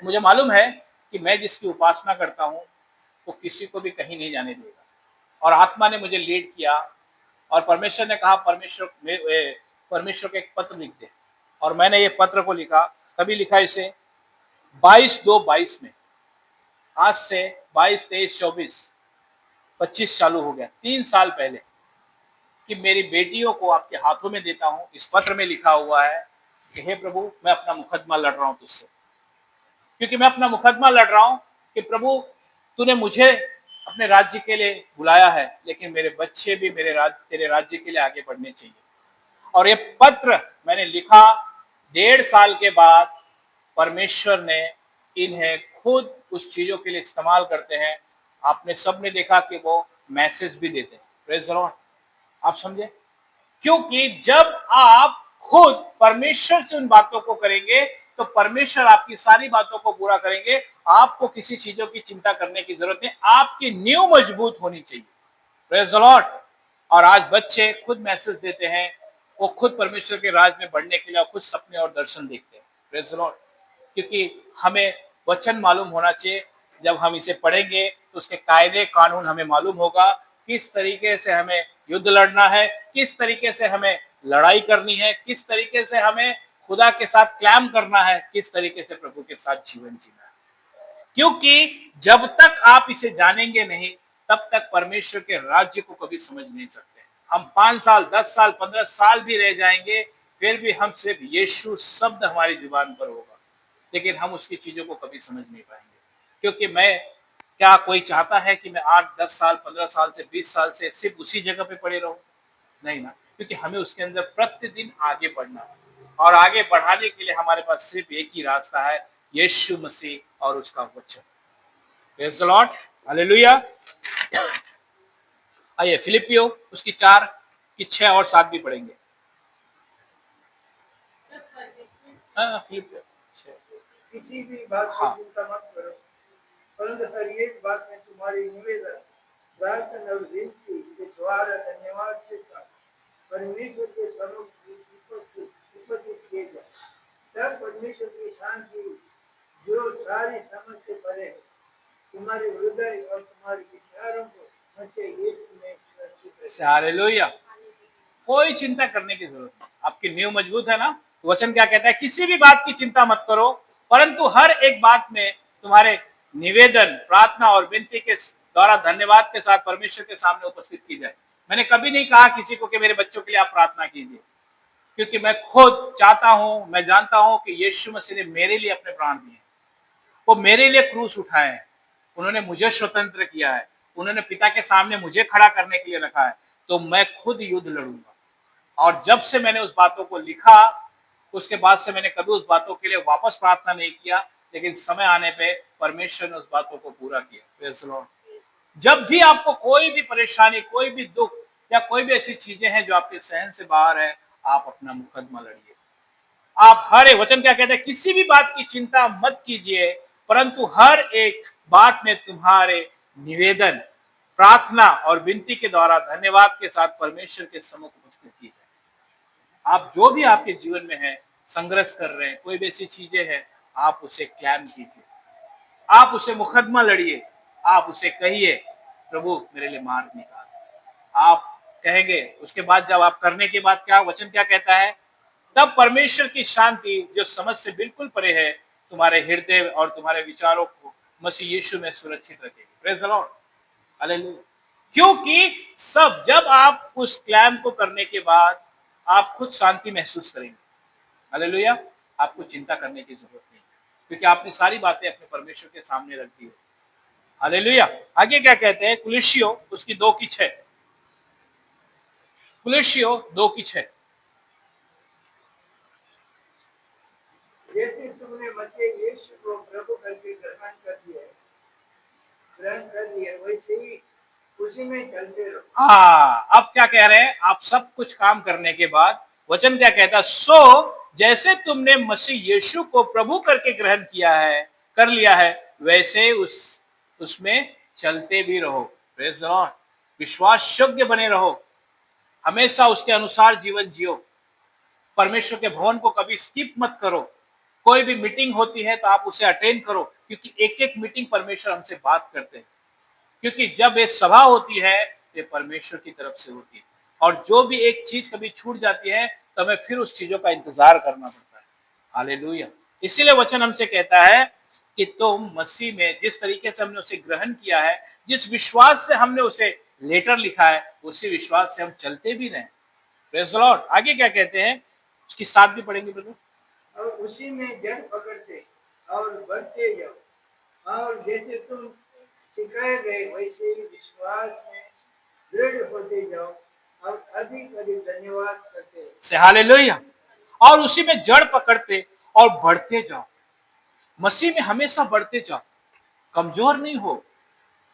मुझे मालूम है कि मैं जिसकी उपासना करता हूं वो किसी को भी कहीं नहीं जाने देगा। और आत्मा ने मुझे लीड किया और परमेश्वर ने कहा परमेश्वर को एक पत्र लिख दे। और मैंने ये पत्र को लिखा। कभी लिखा इसे 22/2/22 में। आज से 22, 23, 24, 25 चालू हो गया, 3 साल पहले, कि मेरी बेटियों को आपके हाथों में देता हूं। इस पत्र में लिखा हुआ है कि हे प्रभु, मैं अपना मुकदमा लड़ रहा हूं तुझसे, क्योंकि मैं अपना मुकदमा लड़ रहा हूं कि प्रभु तूने मुझे अपने राज्य के लिए बुलाया है, लेकिन मेरे बच्चे भी तेरे राज्य के लिए आगे बढ़ने चाहिए। और ये पत्र मैंने लिखा 1.5 साल के बाद। परमेश्वर ने इन्हें खुद उस चीजों के लिए इस्तेमाल करते हैं। आपने सबने देखा कि वो मैसेज भी देते हैं। Praise the Lord. आप समझे? क्योंकि जब आप खुद परमेश्वर से उन बातों को करेंगे तो परमेश्वर आपकी सारी बातों को पूरा करेंगे। आपको किसी चीजों की चिंता करने की जरूरत नहीं। आपकी नींव मजबूत होनी चाहिए। Praise the Lord. और आज बच्चे खुद मैसेज देते हैं, वो खुद परमेश्वर के राज में बढ़ने के लिए खुद सपने और दर्शन देखते हैं। Praise the Lord. क्योंकि हमें वचन मालूम होना चाहिए। जब हम इसे पढ़ेंगे तो उसके कायदे कानून हमें मालूम होगा, किस तरीके से हमें युद्ध लड़ना है, किस तरीके से हमें लड़ाई करनी है, किस तरीके से हमें खुदा के साथ क्लैम करना है, किस तरीके से प्रभु के साथ जीवन जीना है। क्योंकि जब तक आप इसे जानेंगे नहीं तब तक परमेश्वर के राज्य को कभी समझ नहीं सकते। हम 5 साल, 10 साल, 15 साल भी रह जाएंगे, फिर भी हम सिर्फ यीशु शब्द हमारी जुबान पर होगा, लेकिन हम उसकी चीजों को कभी समझ नहीं पाएंगे। क्योंकि क्या कोई चाहता है कि मैं 8, 10 साल, 15 साल से 20 साल से सिर्फ उसी जगह पे पड़े रहूं? नहीं ना। क्योंकि हमें उसके अंदर प्रतिदिन आगे बढ़ना है और आगे बढ़ाने के लिए हमारे पास सिर्फ एक ही रास्ता है, यीशु मसीह और उसका वचन। Praise the lord. हालेलुया। आइए फिलिपियो उसकी 4 की 6 और 7 भी पढ़ेंगे। तब परमेश्वर हाँ, फिलिपियो 6। किसी भी बात हाँ। की चिंता मत करो, परंतु हर एक बात में तुम्हारी निवेदन, प्रार्थना और विनती के द्वारा धन्यवाद के साथ परमेश्वर के सम्मुख उपस्थित उपस्थित किए जाए, तब परमेश्वर की शांति जो सारी समझ से परे है तुम्हारे हृदय और तुम्हारे विचारों को मसीह यीशु में सुरक्षित रखे। हालेलुया। कोई चिंता करने की जरूरत नहीं, आपकी नींव मजबूत है ना। वचन क्या कहता है, किसी भी बात की चिंता मत करो, परंतु हर एक बात में तुम्हारे निवेदन, प्रार्थना और विनती के द्वारा धन्यवाद के साथ परमेश्वर के सामने उपस्थित की जाए। मैंने कभी नहीं कहा किसी को कि मेरे बच्चों के लिए आप प्रार्थना कीजिए, क्योंकि मैं खुद चाहता हूं, मैं जानता हूं कि यीशु मसीह ने मेरे लिए अपने प्राण दिए, वो मेरे लिए क्रूस उठाए हैं, उन्होंने मुझे स्वतंत्र किया है, उन्होंने पिता के सामने मुझे खड़ा करने के लिए रखा है, तो मैं खुद युद्ध लड़ूंगा। और जब से मैंने उस बातों को लिखा, उसके बाद से मैंने कभी उस बातों के लिए वापस प्रार्थना नहीं किया, लेकिन समय आने पे परमेश्वर ने उस बातों को पूरा किया। Praise the Lord. जब भी आपको कोई भी परेशानी, कोई भी दुख या कोई भी ऐसी चीजें हैं जो आपके सहन से बाहर है, आप अपना मुकदमा लड़िए। आप हर एक, वचन क्या कहते हैं, किसी भी बात की चिंता मत कीजिए, परंतु हर एक बात में तुम्हारे निवेदन, प्रार्थना और विनती के द्वारा धन्यवाद के साथ परमेश्वर के सम्मुख उपस्थित कीजिए। आप जो भी आपके जीवन में है, संघर्ष कर रहे हैं, कोई भी ऐसी चीजें हैं, आप उसे क्लेम कीजिए, आप उसे मुकदमा लड़िए, आप उसे कहिए, प्रभु मेरे लिए मार्ग निकाल। आप कहेंगे, उसके बाद जब आप करने के बाद क्या, वचन क्या कहता है, तब परमेश्वर की शांति जो समझ से बिल्कुल परे है, तुम्हारे हृदय और तुम्हारे विचारों को मसीह यीशु में सुरक्षित रखेगी। Praise the lord. हालेलुया। क्योंकि सब, जब आप उस क्लैम को करने के बाद आप खुद शांति महसूस करेंगे। हालेलुया। आपको चिंता करने की जरूरत नहीं, क्योंकि आपने सारी बातें अपने परमेश्वर के सामने रख दी है। हालेलुया। आगे क्या कहते हैं, कुलुस्सियों उसकी 2:6, कुलुस्सियों 2:6। जैसे तुमने मसीह यीशु को प्रभु करके ग्रहण कर लिया, वैसे ही उसी में चलते रहो। हाँ, अब क्या कह रहे हैं, आप सब कुछ काम करने के बाद वचन क्या कहता है, सो जैसे तुमने मसीह यीशु को प्रभु करके ग्रहण किया है, कर लिया है, वैसे उसमें चलते भी रहो। Praise the Lord. विश्वास योग्य बने रहो, हमेशा उसके अनुसार जीवन जियो, परमेश्वर के भवन को कभी स्किप मत करो। कोई भी मीटिंग होती है तो आप उसे अटेंड करो, क्योंकि एक एक मीटिंग परमेश्वर हमसे बात करते हैं। क्योंकि जब ये सभा होती है, ये परमेश्वर की तरफ से होती है, और जो भी एक चीज कभी छूट जाती है तो हमें फिर उस चीजों का इंतजार करना पड़ता है। हालेलुया। इसीलिए वचन हमसे कहता है कि तुम मसीह में जिस तरीके से हमने उसे ग्रहण किया है, जिस विश्वास से हमने उसे लेटर लिखा है, उसी विश्वास से हम चलते भी रहें। Praise the Lord. आगे क्या कहते हैं, उसकी 7 भी पढ़ेंगे ब्रदर। और उसी में जड़ पकड़ते और बढ़ते जाओ, और जैसे तुम सिखाए गए वैसे ही विश्वास में दृढ़ होते जाओ, और अधिक अधिक धन्यवाद करते रहो। से हालेलुया। और उसी में जड़ पकड़ते और बढ़ते जाओ, मसीह में हमेशा बढ़ते जाओ, कमजोर नहीं हो।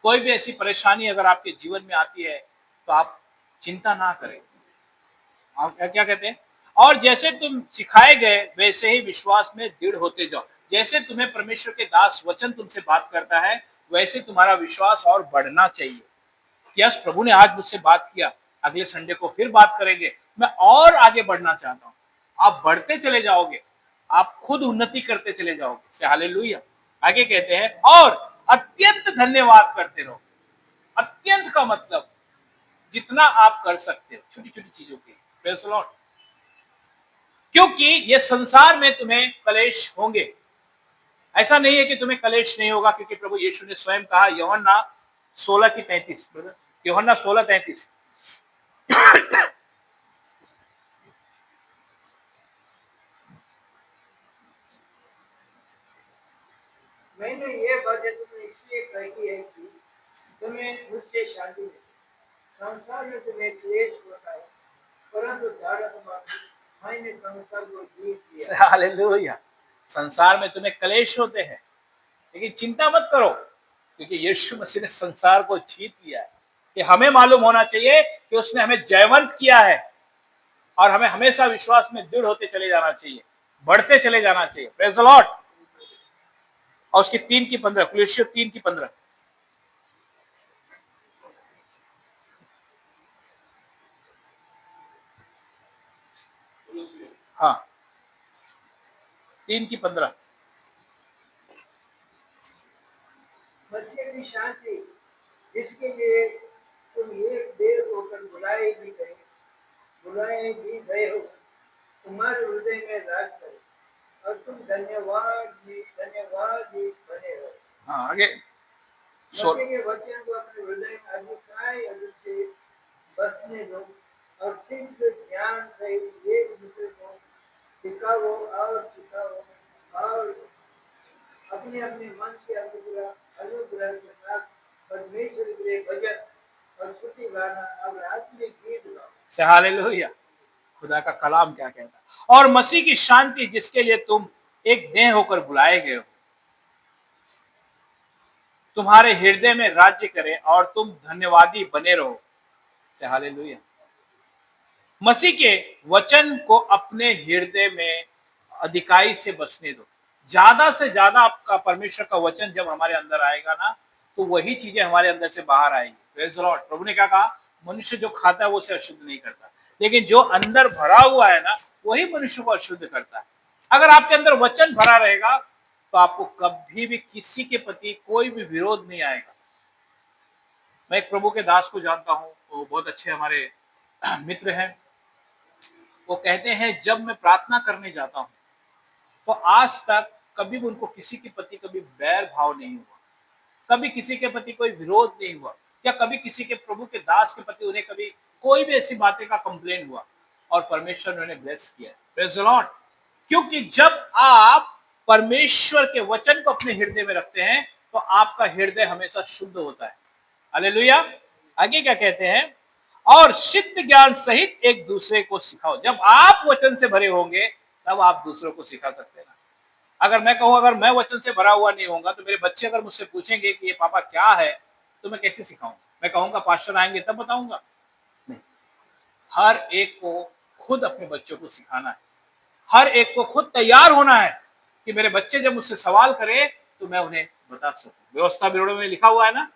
कोई भी ऐसी परेशानी अगर आपके जीवन में आती है तो आप चिंता ना करें। आप क्या कहते हैं, और जैसे तुम सिखाए गए वैसे ही विश्वास में दृढ़ होते जाओ। जैसे तुम्हें परमेश्वर के दास वचन तुमसे बात करता है, वैसे तुम्हारा विश्वास और बढ़ना चाहिए। यस, प्रभु ने आज मुझसे बात किया, अगले संडे को फिर बात करेंगे, मैं और आगे बढ़ना चाहता हूं। आप बढ़ते चले जाओगे, आप खुद उन्नति करते चले जाओगे। से हालेलुया। आगे कहते हैं, और अत्यंत धन्यवाद करते रहो। अत्यंत का मतलब जितना आप कर सकते हो, छोटी छोटी चीजों के लिए। Praise the Lord. क्योंकि ये संसार में तुम्हें कलेश होंगे, ऐसा नहीं है कि तुम्हें कलेश नहीं होगा, क्योंकि प्रभु यीशु ने स्वयं कहा, यूहन्ना 16:33, यूहन्ना 16:33। मैंने ये बातें तुम्हें इसलिए कही है कि तुम्हें मुझसे शांति मिले। संसार में तुम्हें क्लेश होता है, परंतु ढाढ़स मानो, मैंने संसार को जीत लिया। हालेलुया। संसार में तुम्हें कलेश होते हैं, लेकिन चिंता मत करो, क्योंकि यीशु मसीह ने संसार को जीत लिया है। कि हमें मालूम होना चाहिए कि उसने हमें जयवंत किया है, और हमें हमेशा विश्वास में दृढ़ होते चले जाना चाहिए, बढ़ते चले जाना चाहिए। Praise the Lord. और उसकी 3:15, कुलुस्सियों 3:15। हाँ, 3:15। मसीह की शांति जिसके लिए तुम एक देर होकर बुलाए भी गए हो, तुम्हारे हृदय में राज करे और तुम धन्यवाद ही बने रहो। हाँ, आगे मसीह के वचन को अपने हृदय में अधिकाई रूप से बसने दो और सिद्ध ज्ञान सहित एक दूसरे को सिखाओ और अपने अपने मन के अनुग्रह के साथ परमेश्वर के लिए भजन और स्तुति गाना और आत्मिक गीत गाओ। से हालेलुया। खुदा का कलाम क्या कहता है। और मसीह की शांति जिसके लिए तुम एक देह होकर बुलाए गए हो, तुम्हारे हृदय में राज्य करे और तुम धन्यवादी बने रहो। से हालेलुया। मसीह के वचन को अपने हृदय में अधिकाई से बसने दो। ज्यादा से ज्यादा आपका परमेश्वर का वचन जब हमारे अंदर आएगा ना, तो वही चीजें हमारे अंदर से बाहर आएगी। Praise the lord. प्रभु ने क्या कहा, मनुष्य जो खाता है वो उसे अशुद्ध नहीं करता, लेकिन जो अंदर भरा हुआ है ना, वही मनुष्य को अशुद्ध करता है। अगर आपके अंदर वचन भरा रहेगा तो आपको कभी भी किसी के प्रति कोई भी विरोध नहीं आएगा। मैं एक प्रभु के दास को जानता हूं, वो बहुत अच्छे हमारे मित्र हैं। वो कहते हैं जब मैं प्रार्थना करने जाता हूं तो आज तक कभी भी उनको किसी के प्रति कभी बैर भाव नहीं हुआ, कभी किसी के प्रति कोई विरोध नहीं हुआ, या कभी किसी के प्रभु के दास के प्रति उन्हें कभी कोई भी ऐसी बातें का कंप्लेन हुआ, और परमेश्वर ने उन्हें ब्लेस किया। Praise the Lord. क्योंकि जब आप परमेश्वर के वचन को अपने हृदय में रखते हैं तो आपका हृदय हमेशा शुद्ध होता है। हालेलुया। आगे क्या कहते हैं, और सिद्ध ज्ञान सहित एक दूसरे को सिखाओ। जब आप वचन से भरे होंगे तब आप दूसरों को सिखा सकते हैं। अगर मैं कहूं, अगर मैं वचन से भरा हुआ नहीं होगा तो मेरे बच्चे अगर मुझसे पूछेंगे कि ये पापा क्या है, तो मैं कैसे सिखाऊं? मैं कहूंगा पास्टर आएंगे तब बताऊंगा? नहीं। हर एक को खुद अपने बच्चों को सिखाना है, हर एक को खुद तैयार होना है कि मेरे बच्चे जब मुझसे सवाल करें तो मैं उन्हें बता सकूं। व्यवस्था बिरोड़ में लिखा हुआ है ना,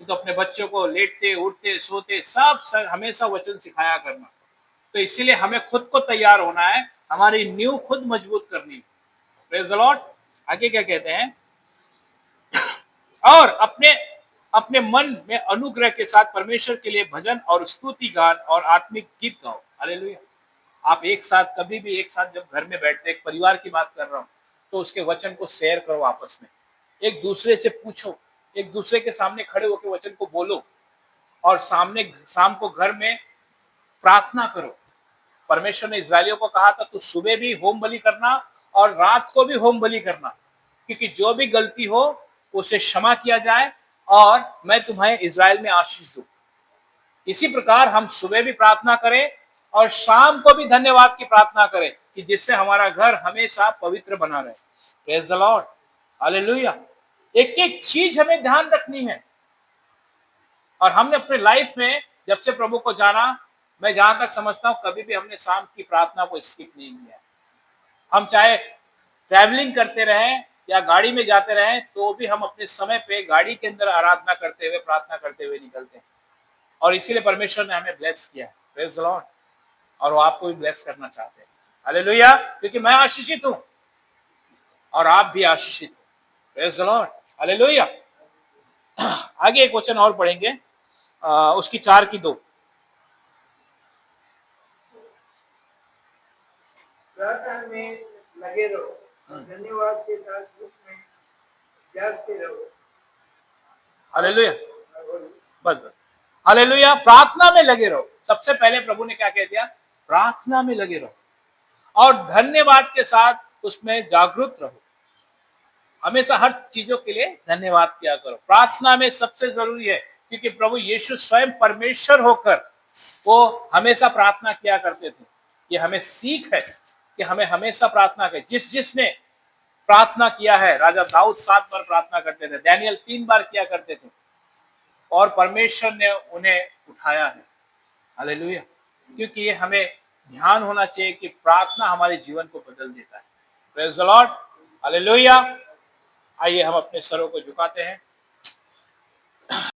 तो अपने बच्चों को लेटते उठते सोते सब हमेशा वचन सिखाया करना। तो इसीलिए हमें खुद को तैयार होना है, हमारी नींव खुद मजबूत करनी है। Praise the Lord. आगे क्या कहते हैं, और अपने अपने मन में अनुग्रह के साथ परमेश्वर के लिए भजन और स्तुति गान और आत्मिक गीत गाओ। हालेलुया। आप एक साथ कभी भी एक साथ जब घर में बैठते, एक परिवार की बात कर रहा हूं, तो उसके वचन को शेयर करो आपस में, एक दूसरे से पूछो, एक दूसरे के सामने खड़े होकर वचन को बोलो, और शाम को घर में प्रार्थना करो। परमेश्वर ने इस्राएलियों को कहा था तू सुबह भी होम बलि करना और रात को भी होम बलि करना, क्योंकि जो भी गलती हो उसे क्षमा किया जाए और मैं तुम्हें इस्राएल में आशीष दूं। इसी प्रकार हम सुबह भी प्रार्थना करें और शाम को भी धन्यवाद की प्रार्थना करें, कि जिससे हमारा घर हमेशा पवित्र बना रहे। Praise the lord. हालेलुया। एक एक चीज हमें ध्यान रखनी है। और हमने अपने लाइफ में जब से प्रभु को जाना, मैं जहां तक समझता हूं कभी भी हमने शाम की प्रार्थना को स्किप नहीं किया। हम चाहे ट्रैवलिंग करते रहें या गाड़ी में जाते रहें, तो भी हम अपने समय पे गाड़ी के अंदर आराधना करते हुए प्रार्थना करते हुए निकलते हैं। और इसीलिए परमेश्वर ने हमें ब्लेस किया है। Praise the Lord. और वो आपको भी ब्लेस करना चाहते हैं। हालेलुया। क्योंकि मैं आशीषित हूं और आप भी आशीषित हो। Praise the lord. हालेलुया। आगे एक वचन और पढ़ेंगे, उसकी 4:2। प्रार्थना में लगे रहो और धन्यवाद के साथ उसमें जागते रहो। हालेलुया। बस हालेलुया। प्रार्थना में लगे रहो। सबसे पहले प्रभु ने क्या कह दिया, प्रार्थना में लगे रहो और धन्यवाद के साथ उसमें जागरूक रहो। हमेशा हर चीजों के लिए धन्यवाद किया करो। प्रार्थना में सबसे जरूरी है, क्योंकि प्रभु यीशु स्वयं परमेश्वर होकर वो हमेशा प्रार्थना किया करते थे। ये हमें सीख है कि हमें हमेशा प्रार्थना करें। जिसने प्रार्थना किया है, राजा दाऊद 7 बार प्रार्थना करते थे, डैनियल 3 बार किया करते थे, और परमेश्वर ने उन्हें उठाया है। हालेलुया। क्योंकि ये हमें ध्यान होना चाहिए कि प्रार्थना हमारे जीवन को बदल देता है। Praise the lord. हालेलुया। आइए हम अपने सरों को झुकाते हैं।